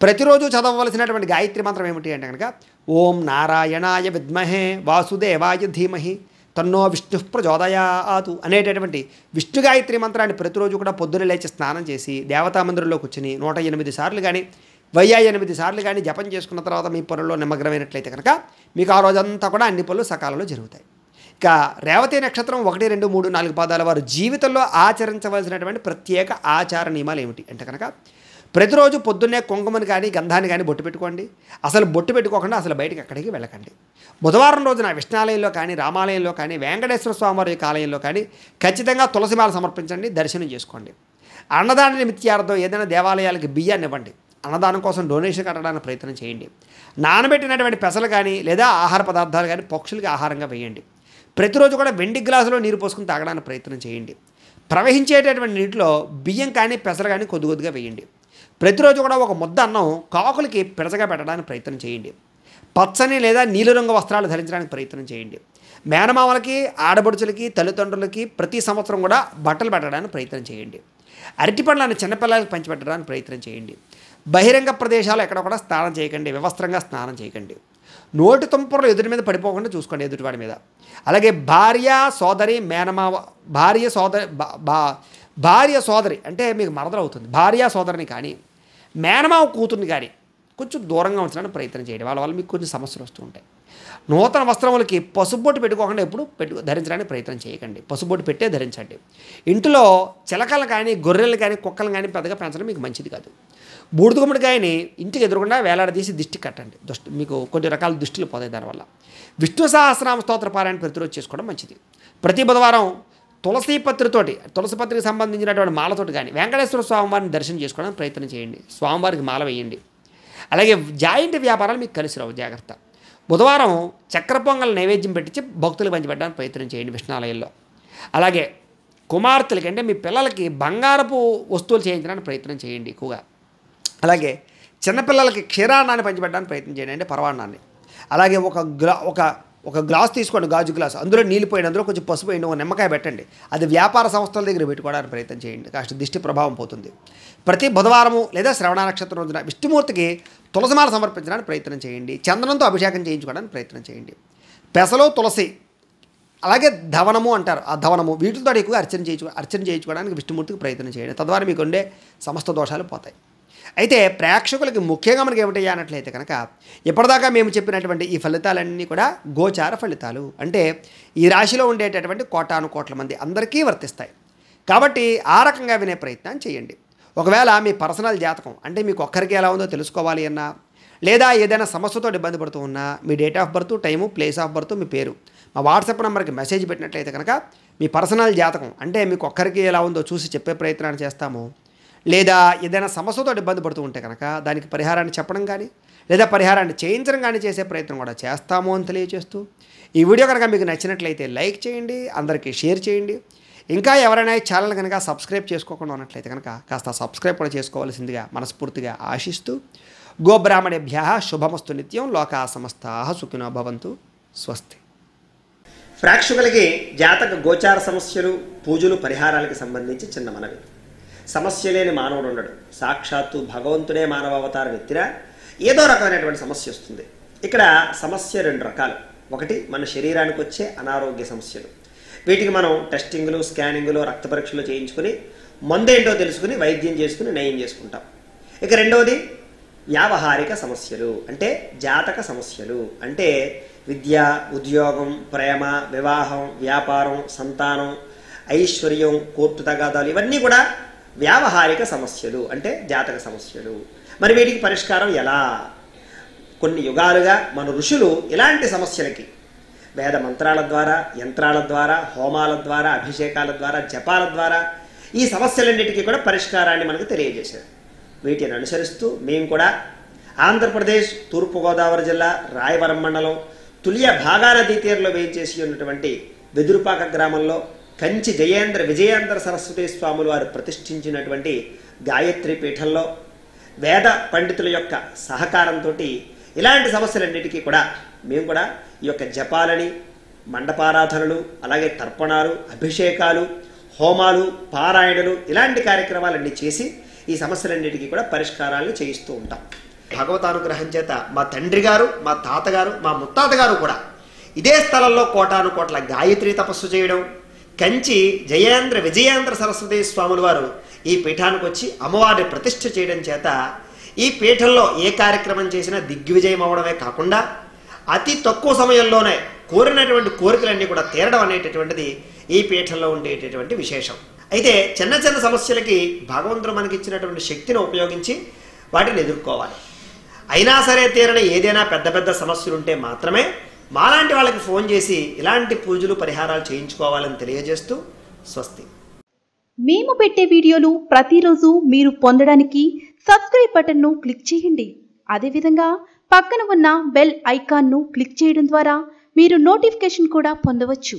[SPEAKER 1] ప్రతిరోజు చదవవలసినటువంటి గాయత్రి మంత్రం ఏమిటి అంటే కనుక ఓం నారాయణాయ విద్మహే వాసుదేవాయ ధీమహి తన్నో విష్ణు ప్రచోదయాతు అనేటటువంటి విష్ణు గాయత్రి మంత్రాన్ని ప్రతిరోజు కూడా పొద్దున లేచి స్నానం చేసి దేవతా మందిరంలో కూర్చుని 108 సార్లు కానీ 1008 సార్లు కానీ జపం చేసుకున్న తర్వాత మీ పనుల్లో నిమగ్నమైనట్లయితే కనుక మీకు ఆ రోజంతా కూడా అన్ని పనులు సకాలంలో జరుగుతాయి. ఇక రేవతి నక్షత్రం 1, 2, 3, 4 పాదాల వారు జీవితంలో ఆచరించవలసినటువంటి ప్రత్యేక ఆచార నియమాలు ఏమిటి అంటే కనుక ప్రతిరోజు పొద్దున్నే కుంకుమని కానీ గంధాన్ని కానీ బొట్టు పెట్టుకోండి. అసలు బొట్టు పెట్టుకోకుండా అసలు బయటకు ఎక్కడికి వెళ్ళకండి. బుధవారం రోజున విష్ణాలయంలో కానీ, రామాలయంలో కానీ, వెంకటేశ్వర స్వామివారి యొక్క ఆలయంలో కానీ ఖచ్చితంగా తులసిమాల సమర్పించండి, దర్శనం చేసుకోండి. అన్నదాన నిమిత్యార్థం ఏదైనా దేవాలయాలకు బియ్యాన్ని ఇవ్వండి. అన్నదానం కోసం డొనేషన్ కట్టడానికి ప్రయత్నం చేయండి. నానబెట్టినటువంటి పెసలు కానీ లేదా ఆహార పదార్థాలు కానీ పక్షులకి ఆహారంగా వేయండి. ప్రతిరోజు కూడా వెండి గ్లాసులో నీరు పోసుకుని తాగడానికి ప్రయత్నం చేయండి. ప్రవహించేటటువంటి నీటిలో బియ్యం కానీ పెసలు కానీ కొద్ది కొద్దిగా వేయండి. ప్రతిరోజు కూడా ఒక ముద్ద అన్నం కాకులకి పిడచగా పెట్టడానికి ప్రయత్నం చేయండి. పచ్చని లేదా నీలిరంగు వస్త్రాలు ధరించడానికి ప్రయత్నం చేయండి. మేనమామలకి, ఆడబడుచులకి, తల్లిదండ్రులకి ప్రతి సంవత్సరం కూడా బట్టలు పెట్టడానికి ప్రయత్నం చేయండి. అరటి పండ్లను చిన్నపిల్లలకి పంచిపెట్టడానికి ప్రయత్నం చేయండి. బహిరంగ ప్రదేశాలు ఎక్కడ కూడా స్నానం చేయకండి, వివస్త్రంగా స్నానం చేయకండి. నోటి తుంపర్లు ఎదుటి మీద పడిపోకుండా చూసుకోండి, ఎదుటివాడి మీద. అలాగే భార్య సోదరి మేనమావ, భార్య సోదరి అంటే మీకు మరదలు అవుతుంది, భార్య సోదరిని కానీ మేనమావ కూతుర్ని కానీ కొంచెం దూరంగా ఉంచడానికి ప్రయత్నం చేయండి. వాళ్ళ వల్ల మీకు కొంచెం సమస్యలు వస్తూ ఉంటాయి. నూతన వస్త్రములకి పసుబొట్టు పెట్టుకోకుండా ఎప్పుడు ధరించడానికి ప్రయత్నం చేయకండి, పసుబొట్టు పెట్టే ధరించండి. ఇంట్లో చిలకలు కానీ, గొర్రెలు కానీ, కుక్కలు కానీ పెద్దగా పెంచడం మీకు మంచిది కాదు. బూడిద గుమ్మడికాయని ఇంటికి ఎదురుకుండా వేలాడదీసి దిష్టి కట్టండి. మీకు కొన్ని రకాల దుష్టులు పోతాయి దానివల్ల. విష్ణు సహస్రనామ స్తోత్ర పారాయణ ప్రతిరోజు చేసుకోవడం మంచిది. ప్రతి బుధవారం తులసి పత్రికి సంబంధించినటువంటి మాలతోటి కానీ వెంకటేశ్వర స్వామివారిని దర్శనం చేసుకోవడానికి ప్రయత్నం చేయండి. స్వామివారికి మాల వేయండి. అలాగే జాయింట్ వ్యాపారాలు మీకు కలిసి రావు, జాగ్రత్త. బుధవారం చక్కెర పొంగల్ నైవేద్యం పెట్టించి భక్తులకు పంచిపెట్టడానికి ప్రయత్నం చేయండి విష్ణాలయంలో. అలాగే కుమార్తెలకి అంటే మీ పిల్లలకి బంగారపు వస్తువులు చేయించడానికి ప్రయత్నం చేయండి ఎక్కువగా. అలాగే చిన్నపిల్లలకి క్షీరాన్నాన్ని పంచిపెట్టడానికి ప్రయత్నం చేయండి, అంటే పరవాన్నాన్ని. అలాగే ఒక గ్లాస్ తీసుకోండి, గాజు గ్లాస్, అందులో నీళ్ళు పోయండి, అందులో కొంచెం పసుపు వేయండి, ఒక నిమ్మకాయ పెట్టండి. అది వ్యాపార సంస్థల దగ్గర పెట్టుకోవడానికి ప్రయత్నం చేయండి, కాస్త దిష్టి ప్రభావం పోతుంది. ప్రతి బుధవారము లేదా శ్రవణ నక్షత్రం రోజున విష్ణుమూర్తికి తులసిమాల సమర్పించడానికి ప్రయత్నం చేయండి. చందనంతో అభిషేకం చేయించుకోవడానికి ప్రయత్నం చేయండి. పెసలు, తులసి, అలాగే ధవనము అంటారు, ఆ ధవనము, వీటితో ఎక్కువగా అర్చన చేయించుకోవడానికి విష్ణుమూర్తికి ప్రయత్నం చేయండి. తద్వారా మీకు ఉండే సమస్త దోషాలు పోతాయి. అయితే ప్రేక్షకులకి ముఖ్యంగా మనకి ఏమిటయ్యా అన్నట్లయితే కనుక ఇప్పటిదాకా మేము చెప్పినటువంటి ఈ ఫలితాలన్నీ కూడా గోచార ఫలితాలు, అంటే ఈ రాశిలో ఉండేటటువంటి కోటాను కోట్ల మంది అందరికీ వర్తిస్తాయి. కాబట్టి ఆ రకంగా వినే ప్రయత్నం చేయండి. ఒకవేళ మీ పర్సనల్ జాతకం అంటే మీకు ఒక్కరికి ఎలా ఉందో తెలుసుకోవాలి అన్నా, లేదా ఏదైనా సమస్యతో ఇబ్బంది పడుతూ ఉన్నా, మీ date of birth, time, place of birth, మీ పేరు మా వాట్సాప్ నెంబర్కి మెసేజ్ పెట్టినట్లయితే కనుక మీ పర్సనల్ జాతకం అంటే మీకు ఒక్కరికి ఎలా ఉందో చూసి చెప్పే ప్రయత్నాన్ని చేస్తాము. లేదా ఏదైనా సమస్యతో ఇబ్బంది పడుతూ ఉంటే కనుక దానికి పరిహారాన్ని చెప్పడం కానీ లేదా పరిహారాన్ని చేయించడం కానీ చేసే ప్రయత్నం కూడా చేస్తాము అని తెలియజేస్తూ, ఈ వీడియో కనుక మీకు నచ్చినట్లయితే లైక్ చేయండి, అందరికీ షేర్ చేయండి. ఇంకా ఎవరైనా ఈ ఛానల్ కనుక సబ్స్క్రైబ్ చేసుకోకుండా ఉన్నట్లయితే కనుక కాస్త సబ్స్క్రైబ్ కూడా చేసుకోవాల్సిందిగా మనస్ఫూర్తిగా ఆశిస్తూ, గోబ్రాహ్మణేభ్యః శుభమస్తు నిత్యం, లోకా సమస్తాః సుఖినో భవంతు, స్వస్తి. ప్రేక్షకులకి జాతక గోచార సమస్యలు, పూజలు, పరిహారాలకు సంబంధించి చిన్న మనవి. సమస్య లేని మానవుడు ఉండడు. సాక్షాత్తు భగవంతుడే మానవ అవతారం ఎత్తినా ఏదో రకమైనటువంటి సమస్య వస్తుంది. ఇక్కడ సమస్య రెండు రకాలు. ఒకటి మన శరీరానికి వచ్చే అనారోగ్య సమస్యలు, వీటికి మనం టెస్టింగ్లు, స్కానింగ్లు, రక్త పరీక్షలు చేయించుకుని మందేంటో తెలుసుకుని వైద్యం చేసుకుని నయం చేసుకుంటాం. ఇక రెండవది వ్యావహారిక సమస్యలు, అంటే జాతక సమస్యలు, అంటే విద్య, ఉద్యోగం, ప్రేమ, వివాహం, వ్యాపారం, సంతానం, ఐశ్వర్యం, కోర్టు తగాదాలు, ఇవన్నీ కూడా వ్యావహారిక సమస్యలు, అంటే జాతక సమస్యలు. మరి వీటికి పరిష్కారం ఎలా? కొన్ని యుగాలుగా మన ఋషులు ఇలాంటి సమస్యలకి వేద మంత్రాల ద్వారా, యంత్రాల ద్వారా, హోమాల ద్వారా, అభిషేకాల ద్వారా, జపాల ద్వారా ఈ సమస్యలన్నిటికీ కూడా పరిష్కారాన్ని మనకు తెలియజేశారు. వీటిని అనుసరిస్తూ మేము కూడా ఆంధ్రప్రదేశ్ తూర్పుగోదావరి జిల్లా రాయవరం మండలం తుల్య భాగానదీ తీరంలో వేయించేసి ఉన్నటువంటి వెదురుపాక గ్రామంలో కంచి విజయేంద్ర సరస్వతి స్వాములు వారు ప్రతిష్ఠించినటువంటి గాయత్రి పీఠంలో వేద పండితుల యొక్క సహకారంతో ఇలాంటి సమస్యలన్నిటికీ కూడా మేము కూడా ఈ యొక్క జపాలని, మండపారాధనలు, అలాగే తర్పణాలు, అభిషేకాలు, హోమాలు, పారాయణలు, ఇలాంటి కార్యక్రమాలన్నీ చేసి ఈ సమస్యలన్నిటికీ కూడా పరిష్కారాలను చేయిస్తూ ఉంటాం. భగవతానుగ్రహం చేత మా తండ్రి గారు, మా తాతగారు, మా ముత్తాతగారు కూడా ఇదే స్థలంలో కోటాను కోట్ల గాయత్రి తపస్సు చేయడం, కంచి విజయేంద్ర సరస్వతి స్వాముల వారు ఈ పీఠానికి వచ్చి అమ్మవారిని ప్రతిష్ఠ చేయడం చేత ఈ పీఠంలో ఏ కార్యక్రమం చేసినా దిగ్విజయం అవడమే కాకుండా అతి తక్కువ సమయంలోనే కోరినటువంటి కోరికలన్నీ కూడా తీరడం అనేటటువంటిది ఈ పీఠంలో ఉండేటటువంటి విశేషం. అయితే చిన్న చిన్న సమస్యలకి భగవంతుడు మనకి ఇచ్చినటువంటి శక్తిని ఉపయోగించి వాటిని ఎదుర్కోవాలి. అయినా సరే తీరని ఏదైనా పెద్ద పెద్ద సమస్యలు ఉంటే మాత్రమే మాలాంటి వాళ్ళకి ఫోన్ చేసి ఇలాంటి పూజలు, పరిహారాలు చేయించుకోవాలని తెలియజేస్తూ స్వస్తి.
[SPEAKER 2] మేము పెట్టే వీడియోలు ప్రతిరోజు మీరు పొందడానికి సబ్స్క్రైబ్ బటన్ను క్లిక్ చేయండి. అదేవిధంగా పక్కన ఉన్న బెల్ ఐకాన్ను క్లిక్ చేయడం ద్వారా మీరు నోటిఫికేషన్ కూడా పొందవచ్చు.